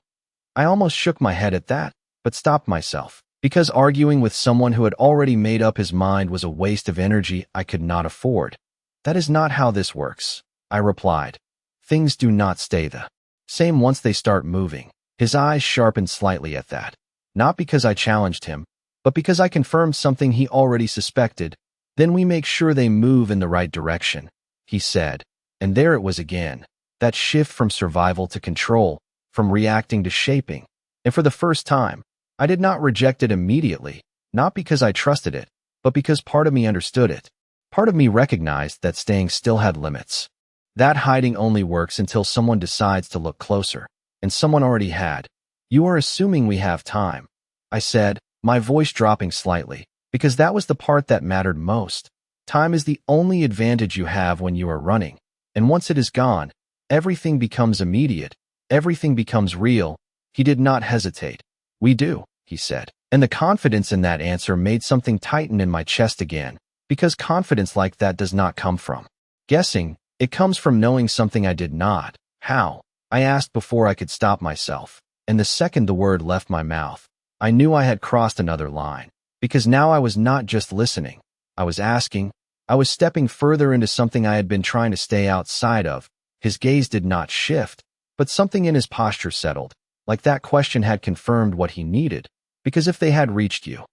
[SPEAKER 1] I almost shook my head at that, but stopped myself, because arguing with someone who had already made up his mind was a waste of energy I could not afford. That is not how this works, I replied. Things do not stay the same once they start moving. His eyes sharpened slightly at that, not because I challenged him, but because I confirmed something he already suspected. Then we make sure they move in the right direction, he said. And there it was again, that shift from survival to control, from reacting to shaping. And for the first time, I did not reject it immediately, not because I trusted it, but because part of me understood it. Part of me recognized that staying still had limits. That hiding only works until someone decides to look closer, and someone already had. You are assuming we have time, I said, my voice dropping slightly, because that was the part that mattered most. Time is the only advantage you have when you are running, and once it is gone, everything becomes immediate, everything becomes real. He did not hesitate. We do, he said, and the confidence in that answer made something tighten in my chest again, because confidence like that does not come from guessing, it comes from knowing something I did not. How? I asked before I could stop myself, and the second the word left my mouth, I knew I had crossed another line, because now I was not just listening. I was asking. I was stepping further into something I had been trying to stay outside of. His gaze did not shift, but something in his posture settled, like that question had confirmed what he needed, because if they had reached you,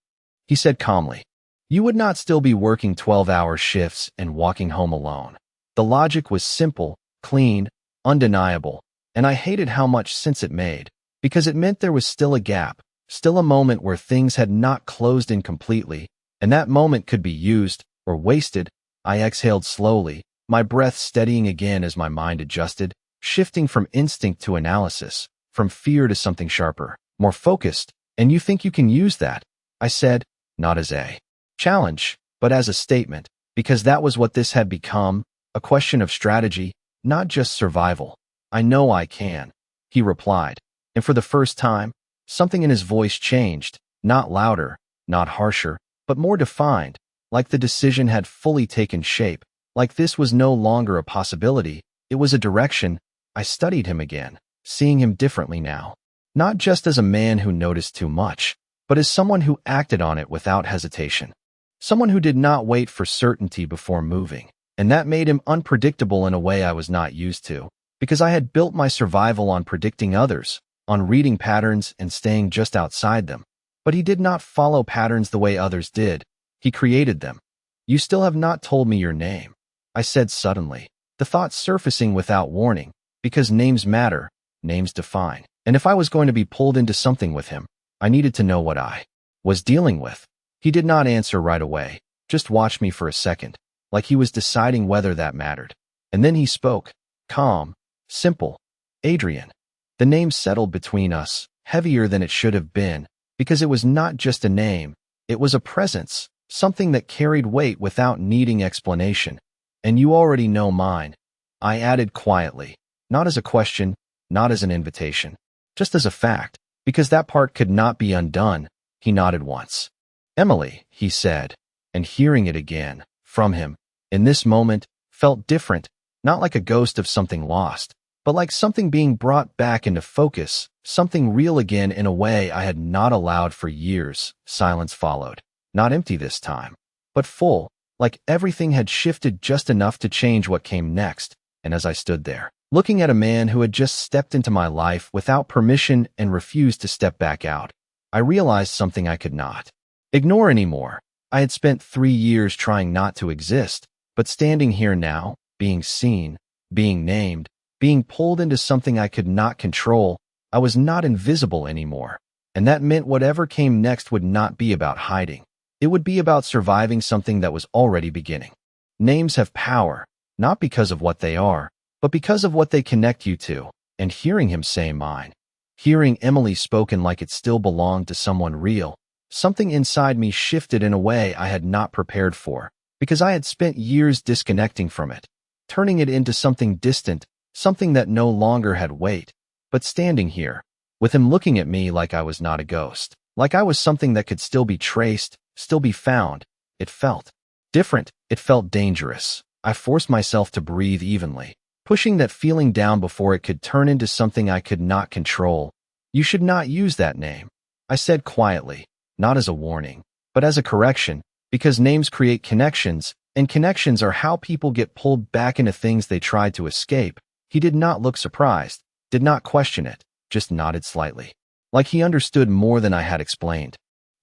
[SPEAKER 1] he said calmly, you would not still be working 12-hour shifts and walking home alone. The logic was simple, clean, undeniable, and I hated how much sense it made, because it meant there was still a gap, still a moment where things had not closed in completely, and that moment could be used or wasted. I exhaled slowly, my breath steadying again as my mind adjusted, shifting from instinct to analysis, from fear to something sharper, more focused. And you think you can use that? I said, not as a challenge, but as a statement, because that was what this had become, a question of strategy, not just survival. I know I can, he replied, and for the first time, something in his voice changed, not louder, not harsher, but more defined, like the decision had fully taken shape, like this was no longer a possibility, it was a direction. I studied him again, seeing him differently now, not just as a man who noticed too much, but as someone who acted on it without hesitation, someone who did not wait for certainty before moving, and that made him unpredictable in a way I was not used to, because I had built my survival on predicting others, on reading patterns and staying just outside them. But he did not follow patterns the way others did. He created them. You still have not told me your name, I said suddenly, the thought surfacing without warning, because names matter, names define. And if I was going to be pulled into something with him, I needed to know what I was dealing with. He did not answer right away, just watched me for a second, like he was deciding whether that mattered. And then he spoke, calm, simple, Adrian. The name settled between us, heavier than it should have been, because it was not just a name, it was a presence, something that carried weight without needing explanation. And you already know mine, I added quietly, not as a question, not as an invitation, just as a fact, because that part could not be undone. He nodded once. Emily, he said, and hearing it again, from him, in this moment, felt different, not like a ghost of something lost, but like something being brought back into focus, something real again in a way I had not allowed for years. Silence followed, not empty this time, but full, like everything had shifted just enough to change what came next. And as I stood there, looking at a man who had just stepped into my life without permission and refused to step back out, I realized something I could not ignore anymore. I had spent 3 years trying not to exist, but standing here now, being seen, being named, being pulled into something I could not control, I was not invisible anymore. And that meant whatever came next would not be about hiding. It would be about surviving something that was already beginning. Names have power, not because of what they are, but because of what they connect you to. And hearing him say mine, hearing Emily spoken like it still belonged to someone real, something inside me shifted in a way I had not prepared for, because I had spent years disconnecting from it, turning it into something distant, something that no longer had weight. But standing here, with him looking at me like I was not a ghost, like I was something that could still be traced, still be found, it felt different, it felt dangerous. I forced myself to breathe evenly, pushing that feeling down before it could turn into something I could not control. You should not use that name, I said quietly, not as a warning, but as a correction, because names create connections, and connections are how people get pulled back into things they tried to escape. He did not look surprised, did not question it, just nodded slightly, like he understood more than I had explained.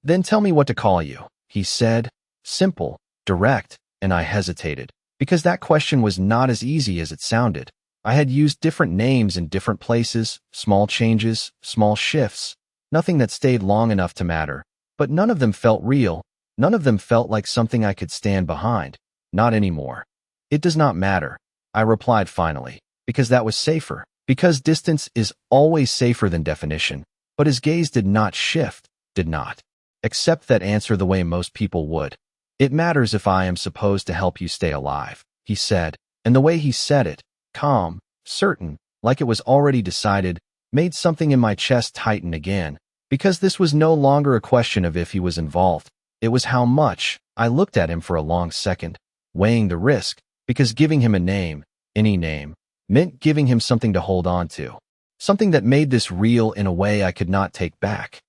[SPEAKER 1] Then tell me what to call you, he said, simple, direct, and I hesitated, because that question was not as easy as it sounded. I had used different names in different places, small changes, small shifts, nothing that stayed long enough to matter, but none of them felt real, none of them felt like something I could stand behind. Not anymore. It does not matter, I replied finally, because that was safer, because distance is always safer than definition. But his gaze did not shift, did not accept that answer the way most people would. It matters if I am supposed to help you stay alive, he said, and the way he said it, calm, certain, like it was already decided, made something in my chest tighten again, because this was no longer a question of if he was involved. It was how much. I looked at him for a long second, weighing the risk, because giving him a name, any name, meant giving him something to hold on to, something that made this real in a way I could not take back.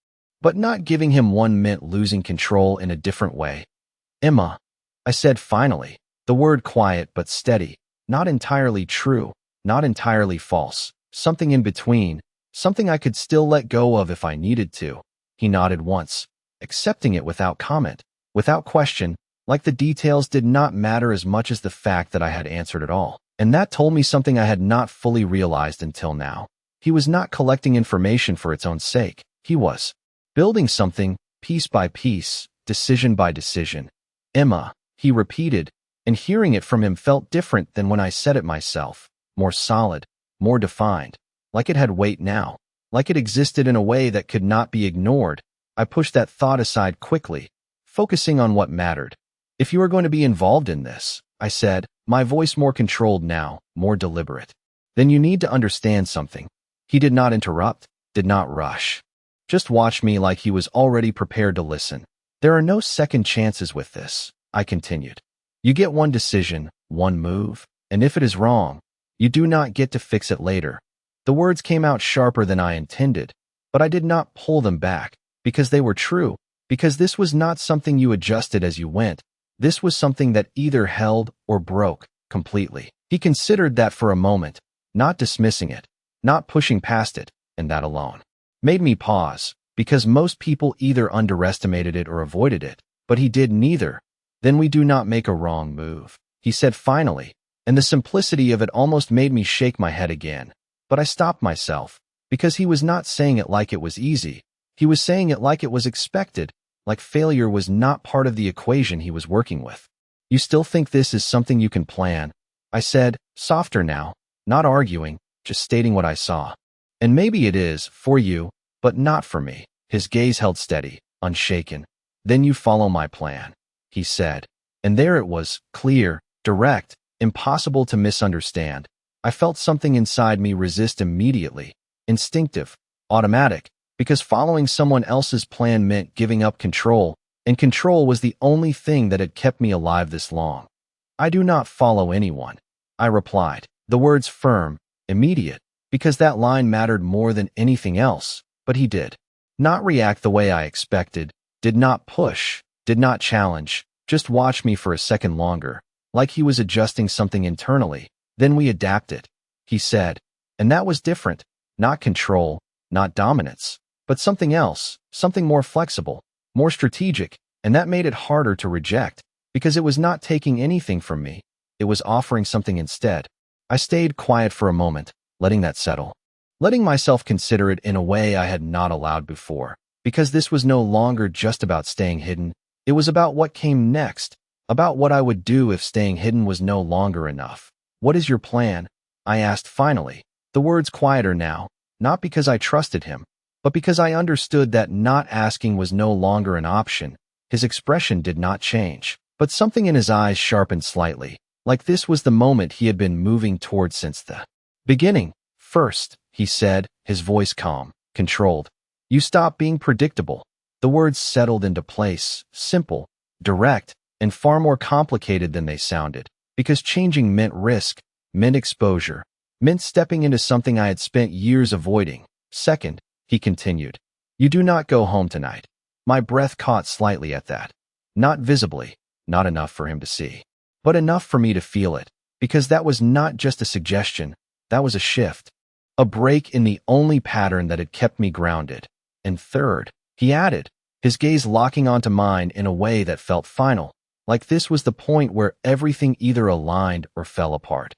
[SPEAKER 1] But not giving him one meant losing control in a different way. Emma, I said finally, the word quiet but steady, not entirely true, not entirely false, something in between, something I could still let go of if I needed to. He nodded once, accepting it without comment, without question, like the details did not matter as much as the fact that I had answered it all. And that told me something I had not fully realized until now. He was not collecting information for its own sake. He was building something, piece by piece, decision by decision. Emma, he repeated, and hearing it from him felt different than when I said it myself, more solid, more defined, like it had weight now, like it existed in a way that could not be ignored. I pushed that thought aside quickly, focusing on what mattered. If you are going to be involved in this, I said, my voice more controlled now, more deliberate, then you need to understand something. He did not interrupt, did not rush. Just watched me like he was already prepared to listen. There are no second chances with this, I continued. You get one decision, one move, and if it is wrong, you do not get to fix it later. The words came out sharper than I intended, but I did not pull them back, because they were true, because this was not something you adjusted as you went. This was something that either held or broke completely. He considered that for a moment, not dismissing it, not pushing past it, and that alone made me pause, because most people either underestimated it or avoided it, but he did neither. Then we do not make a wrong move, he said finally, and the simplicity of it almost made me shake my head again. But I stopped myself, because he was not saying it like it was easy. He was saying it like it was expected, like failure was not part of the equation he was working with. You still think this is something you can plan? I said, softer now, not arguing, just stating what I saw. And maybe it is, for you, but not for me. His gaze held steady, unshaken. "Then you follow my plan," he said. And there it was, clear, direct, impossible to misunderstand. I felt something inside me resist immediately, instinctive, automatic, because following someone else's plan meant giving up control, and control was the only thing that had kept me alive this long. "I do not follow anyone," I replied, the words firm, immediate, because that line mattered more than anything else. But he did not react the way I expected, did not push, did not challenge, just watch me for a second longer, like he was adjusting something internally. "Then we adapt it," he said. And that was different. Not control, not dominance, but something else, something more flexible, more strategic, and that made it harder to reject, because it was not taking anything from me. It was offering something instead. I stayed quiet for a moment, letting that settle, letting myself consider it in a way I had not allowed before, because this was no longer just about staying hidden. It was about what came next, about what I would do if staying hidden was no longer enough. "What is your plan?" I asked finally, the words quieter now, not because I trusted him, but because I understood that not asking was no longer an option. His expression did not change, but something in his eyes sharpened slightly, like this was the moment he had been moving toward since the beginning. "First," he said, his voice calm, controlled, "you stop being predictable." The words settled into place, simple, direct, and far more complicated than they sounded, because changing meant risk, meant exposure, meant stepping into something I had spent years avoiding. "Second," he continued, "you do not go home tonight." My breath caught slightly at that. Not visibly, not enough for him to see, but enough for me to feel it, because that was not just a suggestion, that was a shift, a break in the only pattern that had kept me grounded. "And third," he added, his gaze locking onto mine in a way that felt final, like this was the point where everything either aligned or fell apart.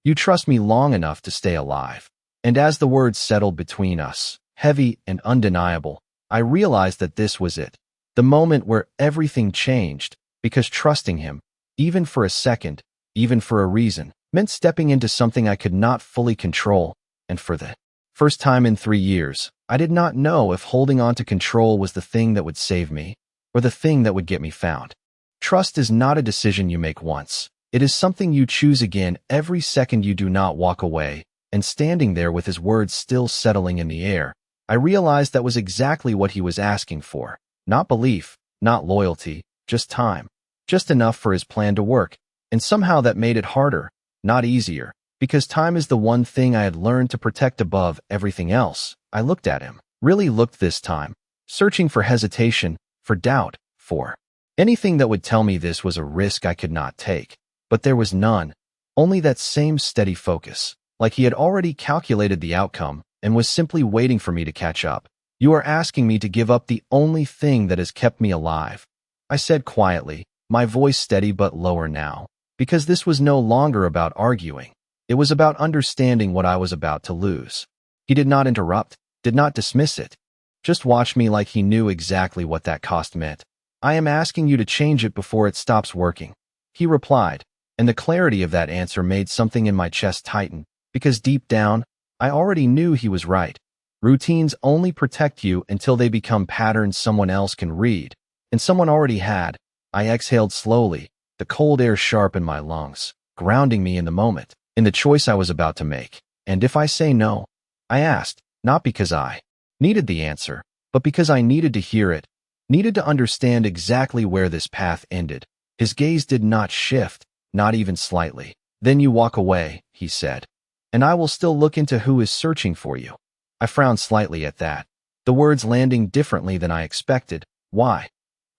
[SPEAKER 1] "You trust me long enough to stay alive." And as the words settled between us, heavy and undeniable, I realized that this was it, the moment where everything changed, because trusting him, even for a second, even for a reason, meant stepping into something I could not fully control. And for the first time in 3 years, I did not know if holding on to control was the thing that would save me, or the thing that would get me found. Trust is not a decision you make once. It is something you choose again every second you do not walk away. And standing there with his words still settling in the air, I realized that was exactly what he was asking for. Not belief, not loyalty, just time. Just enough for his plan to work. And somehow that made it harder, not easier, because time is the one thing I had learned to protect above everything else. I looked at him, really looked this time, searching for hesitation, for doubt, for anything that would tell me this was a risk I could not take. But there was none, only that same steady focus, like he had already calculated the outcome and was simply waiting for me to catch up. "You are asking me to give up the only thing that has kept me alive," I said quietly, my voice steady but lower now, because this was no longer about arguing. It was about understanding what I was about to lose. He did not interrupt, did not dismiss it, just watched me like he knew exactly what that cost meant. "I am asking you to change it before it stops working," he replied, and the clarity of that answer made something in my chest tighten, because deep down, I already knew he was right. Routines only protect you until they become patterns someone else can read, and someone already had. I exhaled slowly, the cold air sharp in my lungs, grounding me in the moment, in the choice I was about to make. "And if I say no?" I asked, not because I needed the answer, but because I needed to hear it, needed to understand exactly where this path ended. His gaze did not shift, not even slightly. "Then you walk away," he said, "and I will still look into who is searching for you." I frowned slightly at that, the words landing differently than I expected. "Why?"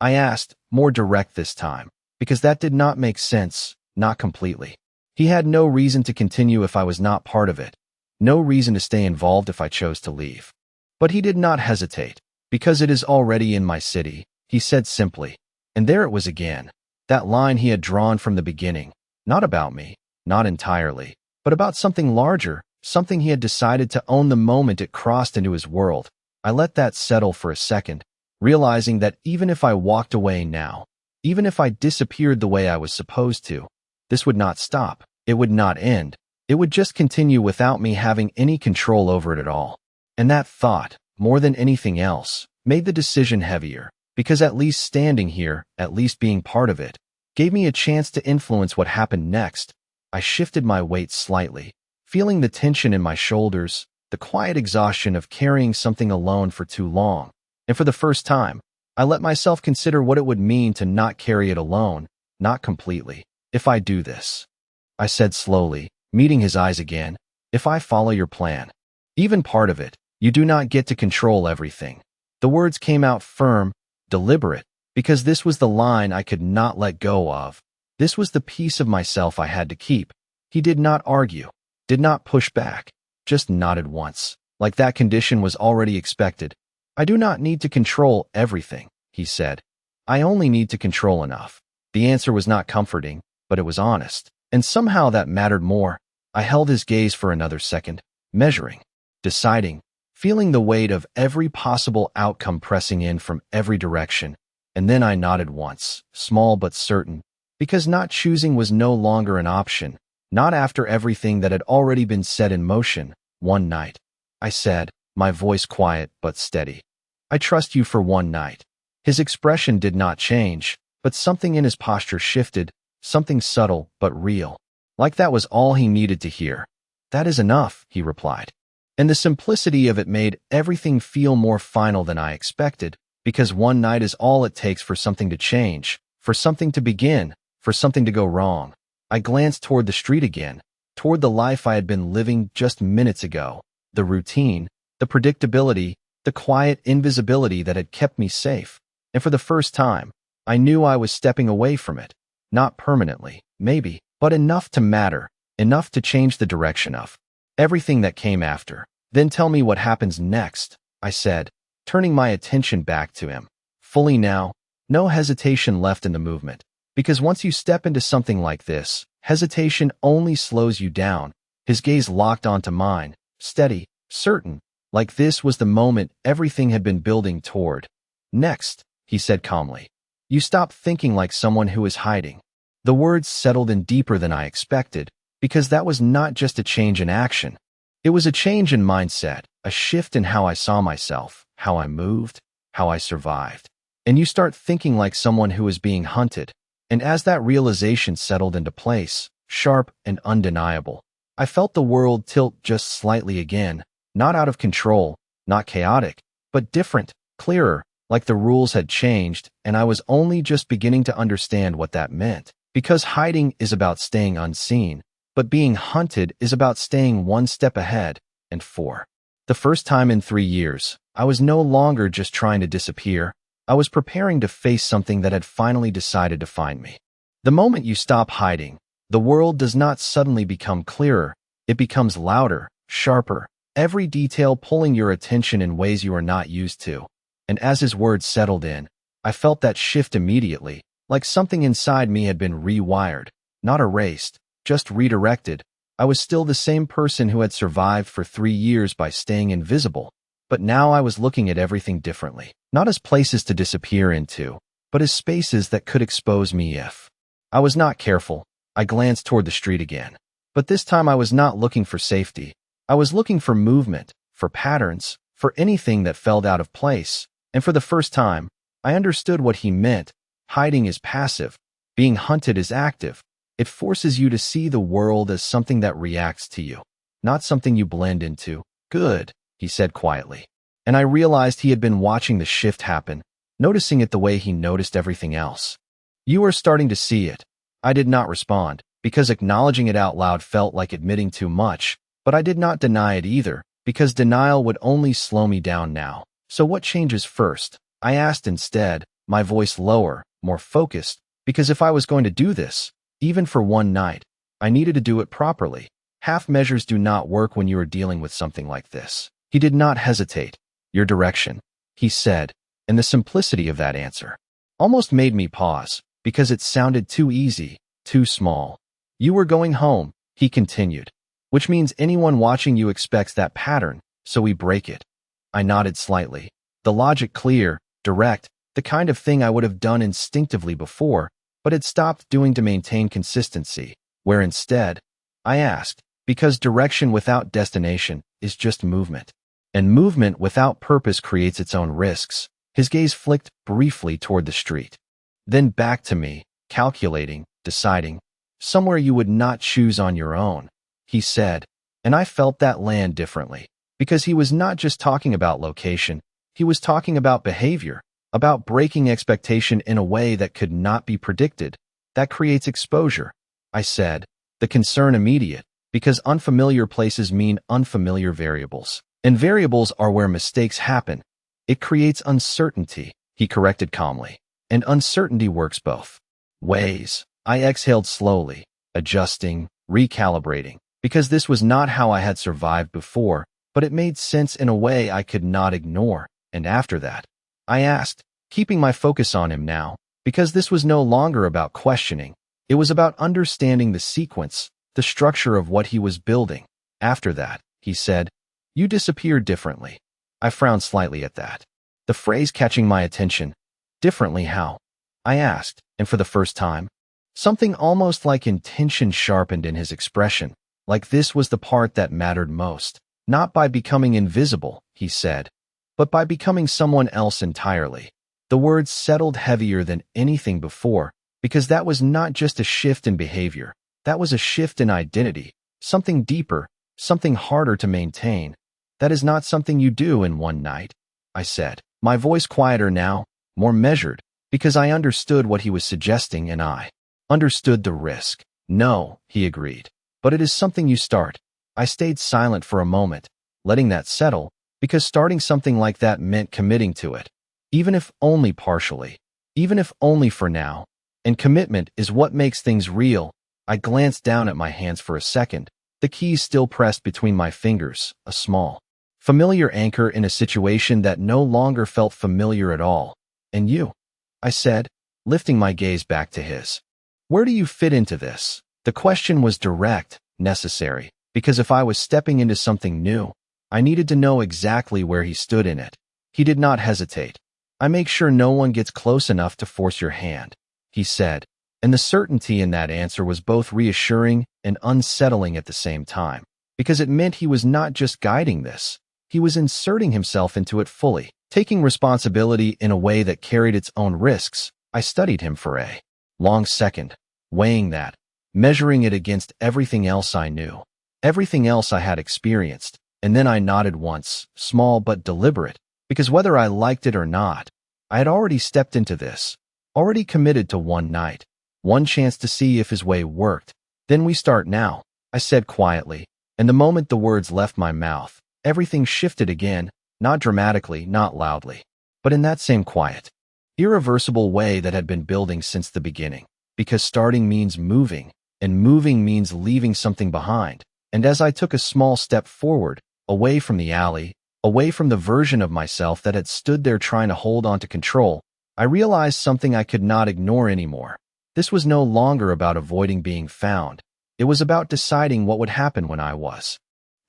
[SPEAKER 1] I asked, more direct this time, because that did not make sense, not completely. He had no reason to continue if I was not part of it, no reason to stay involved if I chose to leave. But he did not hesitate. "Because it is already in my city," he said simply. And there it was again, that line he had drawn from the beginning, not about me, not entirely, but about something larger, something he had decided to own the moment it crossed into his world. I let that settle for a second, realizing that even if I walked away now, even if I disappeared the way I was supposed to, this would not stop, it would not end, it would just continue without me having any control over it at all. And that thought, more than anything else, made the decision heavier, because at least standing here, at least being part of it, gave me a chance to influence what happened next. I shifted my weight slightly, feeling the tension in my shoulders, the quiet exhaustion of carrying something alone for too long. And for the first time, I let myself consider what it would mean to not carry it alone, not completely. If I do this, I said slowly, meeting his eyes again, if I follow your plan, even part of it, you do not get to control everything. The words came out firm, deliberate, because this was the line I could not let go of. This was the piece of myself I had to keep. He did not argue, did not push back, just nodded once, like that condition was already expected. I do not need to control everything, he said. I only need to control enough. The answer was not comforting, but it was honest, and somehow that mattered more. I held his gaze for another second, measuring, deciding, feeling the weight of every possible outcome pressing in from every direction, and then I nodded once, small but certain, because not choosing was no longer an option, not after everything that had already been set in motion. One night, I said, my voice quiet but steady. I trust you for one night. His expression did not change, but something in his posture shifted, something subtle but real. Like that was all he needed to hear. That is enough, he replied. And the simplicity of it made everything feel more final than I expected, because one night is all it takes for something to change, for something to begin, for something to go wrong. I glanced toward the street again, toward the life I had been living just minutes ago, the routine, the predictability, the quiet invisibility that had kept me safe. And for the first time, I knew I was stepping away from it. Not permanently, maybe, but enough to matter, enough to change the direction of everything that came after. Then tell me what happens next, I said, turning my attention back to him. Fully now, no hesitation left in the movement. Because once you step into something like this, hesitation only slows you down. His gaze locked onto mine, steady, certain, like this was the moment everything had been building toward. Next, he said calmly, you stop thinking like someone who is hiding. The words settled in deeper than I expected, because that was not just a change in action. It was a change in mindset, a shift in how I saw myself, how I moved, how I survived. And you start thinking like someone who is being hunted. And as that realization settled into place, sharp and undeniable, I felt the world tilt just slightly again, not out of control, not chaotic, but different, clearer, like the rules had changed, and I was only just beginning to understand what that meant. Because hiding is about staying unseen, but being hunted is about staying one step ahead. And for the first time in 3 years, I was no longer just trying to disappear. I was preparing to face something that had finally decided to find me. The moment you stop hiding, the world does not suddenly become clearer. It becomes louder, sharper, every detail pulling your attention in ways you are not used to. And as his words settled in, I felt that shift immediately, like something inside me had been rewired, not erased, just redirected. I was still the same person who had survived for 3 years by staying invisible, but now I was looking at everything differently, not as places to disappear into, but as spaces that could expose me if I was not careful. I glanced toward the street again, but this time I was not looking for safety. I was looking for movement, for patterns, for anything that felt out of place. And for the first time, I understood what he meant. Hiding is passive. Being hunted is active. It forces you to see the world as something that reacts to you, not something you blend into. Good, he said quietly. And I realized he had been watching the shift happen, noticing it the way he noticed everything else. You are starting to see it. I did not respond, because acknowledging it out loud felt like admitting too much, but I did not deny it either, because denial would only slow me down now. So what changes first? I asked instead, my voice lower, more focused, because if I was going to do this, even for one night, I needed to do it properly. Half measures do not work when you are dealing with something like this. He did not hesitate. Your direction, he said, and the simplicity of that answer almost made me pause, because it sounded too easy, too small. You were going home, he continued, which means anyone watching you expects that pattern, so we break it. I nodded slightly, the logic clear, direct, the kind of thing I would have done instinctively before, but had stopped doing to maintain consistency, where instead, I asked, because direction without destination is just movement, and movement without purpose creates its own risks. His gaze flicked briefly toward the street, then back to me, calculating, deciding. Somewhere you would not choose on your own, he said, and I felt that land differently. Because he was not just talking about location, he was talking about behavior, about breaking expectation in a way that could not be predicted. That creates exposure, I said, the concern immediate, because unfamiliar places mean unfamiliar variables. And variables are where mistakes happen. It creates uncertainty, he corrected calmly. And uncertainty works both ways. I exhaled slowly, adjusting, recalibrating, because this was not how I had survived before, but it made sense in a way I could not ignore. And after that, I asked, keeping my focus on him now, because this was no longer about questioning. It was about understanding the sequence, the structure of what he was building. After that, he said, you disappeared differently. I frowned slightly at that, the phrase catching my attention. Differently how? I asked, and for the first time, something almost like intention sharpened in his expression, like this was the part that mattered most. Not by becoming invisible, he said, but by becoming someone else entirely. The words settled heavier than anything before, because that was not just a shift in behavior, that was a shift in identity, something deeper, something harder to maintain. That is not something you do in one night, I said, my voice quieter now, more measured, because I understood what he was suggesting and I understood the risk. No, he agreed, but it is something you start. I stayed silent for a moment, letting that settle, because starting something like that meant committing to it, even if only partially, even if only for now. And commitment is what makes things real. I glanced down at my hands for a second, the keys still pressed between my fingers, a small, familiar anchor in a situation that no longer felt familiar at all. And you? I said, lifting my gaze back to his. Where do you fit into this? The question was direct, necessary, because if I was stepping into something new, I needed to know exactly where he stood in it. He did not hesitate. I make sure no one gets close enough to force your hand, he said, and the certainty in that answer was both reassuring and unsettling at the same time, because it meant he was not just guiding this, he was inserting himself into it fully, taking responsibility in a way that carried its own risks. I studied him for a long second, weighing that, measuring it against everything else I knew, everything else I had experienced, and then I nodded once, small but deliberate, because whether I liked it or not, I had already stepped into this, already committed to one night, one chance to see if his way worked. Then we start now, I said quietly, and the moment the words left my mouth, everything shifted again, not dramatically, not loudly, but in that same quiet, irreversible way that had been building since the beginning, because starting means moving, and moving means leaving something behind. And as I took a small step forward, away from the alley, away from the version of myself that had stood there trying to hold on to control, I realized something I could not ignore anymore. This was no longer about avoiding being found. It was about deciding what would happen when I was.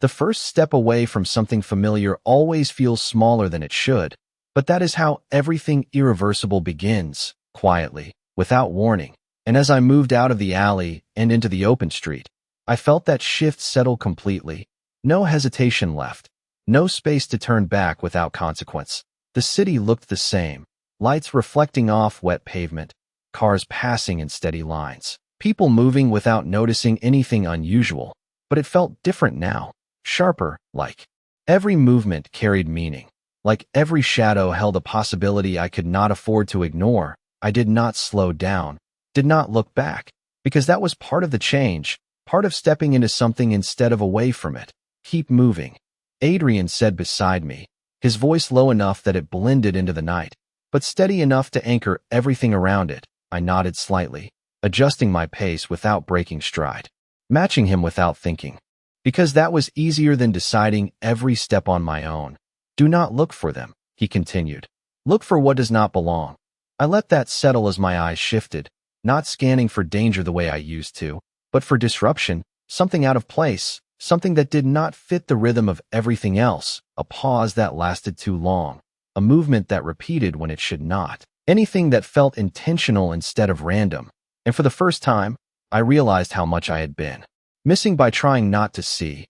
[SPEAKER 1] The first step away from something familiar always feels smaller than it should, but that is how everything irreversible begins, quietly, without warning. And as I moved out of the alley and into the open street, I felt that shift settle completely. No hesitation left. No space to turn back without consequence. The city looked the same. Lights reflecting off wet pavement. Cars passing in steady lines. People moving without noticing anything unusual. But it felt different now. Sharper, like every movement carried meaning. Like every shadow held a possibility I could not afford to ignore. I did not slow down. Did not look back. Because that was part of the change. Part of stepping into something instead of away from it. Keep moving, Adrian said beside me, his voice low enough that it blended into the night, but steady enough to anchor everything around it. I nodded slightly, adjusting my pace without breaking stride, matching him without thinking, because that was easier than deciding every step on my own. Do not look for them, he continued. Look for what does not belong. I let that settle as my eyes shifted, not scanning for danger the way I used to, but for disruption, something out of place, something that did not fit the rhythm of everything else, a pause that lasted too long, a movement that repeated when it should not, anything that felt intentional instead of random. And for the first time, I realized how much I had been missing by trying not to see.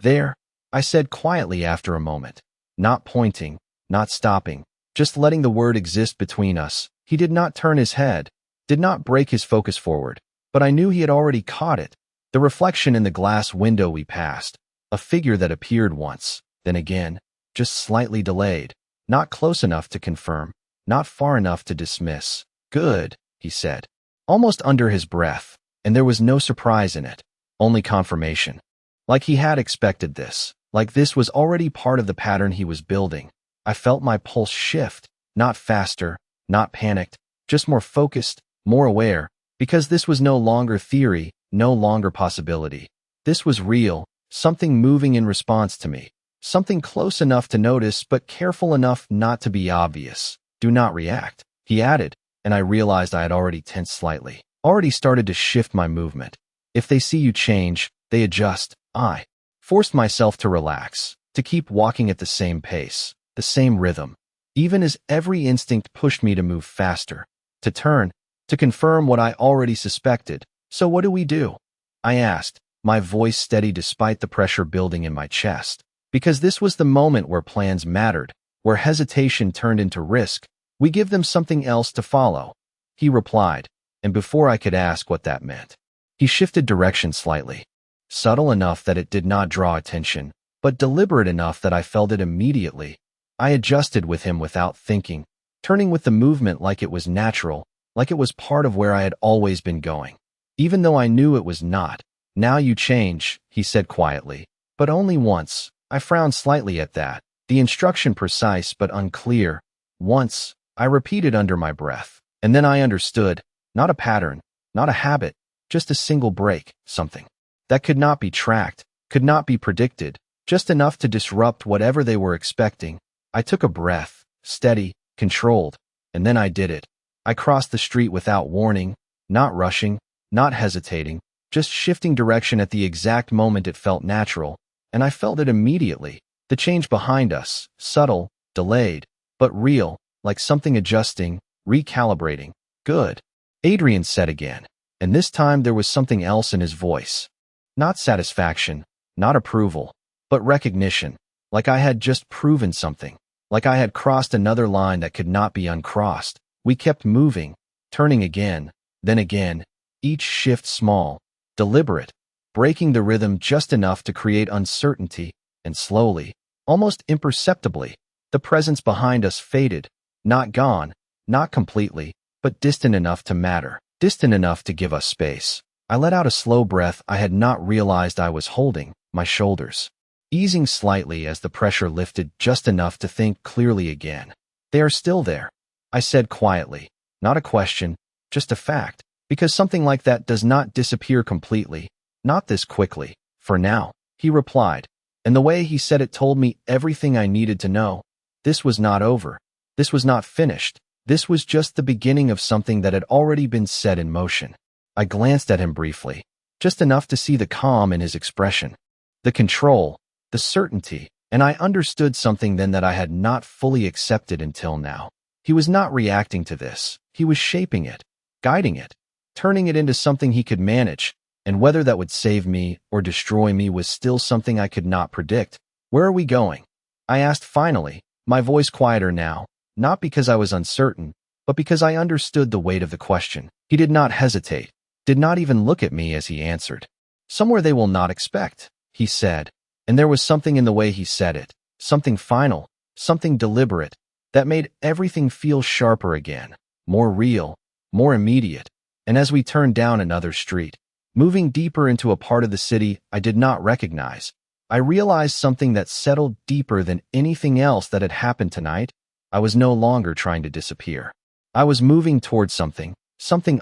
[SPEAKER 1] There, I said quietly after a moment, not pointing, not stopping, just letting the word exist between us. He did not turn his head, did not break his focus forward, but I knew he had already caught it. The reflection in the glass window we passed, a figure that appeared once, then again, just slightly delayed, not close enough to confirm, not far enough to dismiss. Good, he said, almost under his breath, and there was no surprise in it, only confirmation. Like he had expected this, like this was already part of the pattern he was building. I felt my pulse shift, not faster, not panicked, just more focused, more aware, because this was no longer theory, no longer possibility. This was real, something moving in response to me, something close enough to notice but careful enough not to be obvious. Do not react, he added, and I realized I had already tensed slightly, already started to shift my movement. If they see you change, they adjust. I forced myself to relax, to keep walking at the same pace, the same rhythm, even as every instinct pushed me to move faster, to turn, to confirm what I already suspected. So what do we do? I asked, my voice steady despite the pressure building in my chest, because this was the moment where plans mattered, where hesitation turned into risk. We give them something else to follow, he replied, and before I could ask what that meant, he shifted direction slightly, subtle enough that it did not draw attention, but deliberate enough that I felt it immediately. I adjusted with him without thinking, turning with the movement like it was natural, like it was part of where I had always been going. Even though I knew it was not. Now you change, he said quietly, but only once. I frowned slightly at that, the instruction precise but unclear. Once, I repeated under my breath, and then I understood, not a pattern, not a habit, just a single break, something that could not be tracked, could not be predicted, just enough to disrupt whatever they were expecting. I took a breath, steady, controlled, and then I did it. I crossed the street without warning, not rushing, not hesitating, just shifting direction at the exact moment it felt natural, and I felt it immediately. The change behind us, subtle, delayed, but real, like something adjusting, recalibrating. Good, Adrian said again, and this time there was something else in his voice. Not satisfaction, not approval, but recognition, like I had just proven something, like I had crossed another line that could not be uncrossed. We kept moving, turning again, then again, each shift small, deliberate, breaking the rhythm just enough to create uncertainty, and slowly, almost imperceptibly, the presence behind us faded, not gone, not completely, but distant enough to matter, distant enough to give us space. I let out a slow breath I had not realized I was holding, my shoulders easing slightly as the pressure lifted just enough to think clearly again. They are still there, I said quietly, not a question, just a fact, because something like that does not disappear completely, not this quickly, for now, he replied, and the way he said it told me everything I needed to know. This was not over. This was not finished. This was just the beginning of something that had already been set in motion. I glanced at him briefly, just enough to see the calm in his expression, the control, the certainty, and I understood something then that I had not fully accepted until now. He was not reacting to this. He was shaping it, guiding it, turning it into something he could manage, and whether that would save me or destroy me was still something I could not predict. Where are we going? I asked finally, my voice quieter now, not because I was uncertain, but because I understood the weight of the question. He did not hesitate, did not even look at me as he answered. Somewhere they will not expect, he said, and there was something in the way he said it, something final, something deliberate, that made everything feel sharper again, more real, more immediate. And as we turned down another street, moving deeper into a part of the city I did not recognize, I realized something that settled deeper than anything else that had happened tonight. I was no longer trying to disappear. I was moving towards something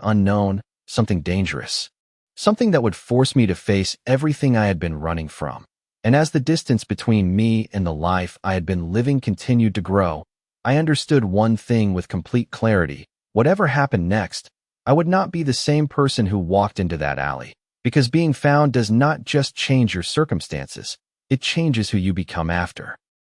[SPEAKER 1] unknown, something dangerous, something that would force me to face everything I had been running from. And as the distance between me and the life I had been living continued to grow, I understood one thing with complete clarity. Whatever happened next, I would not be the same person who walked into that alley. Because being found does not just change your circumstances, it changes who you become after.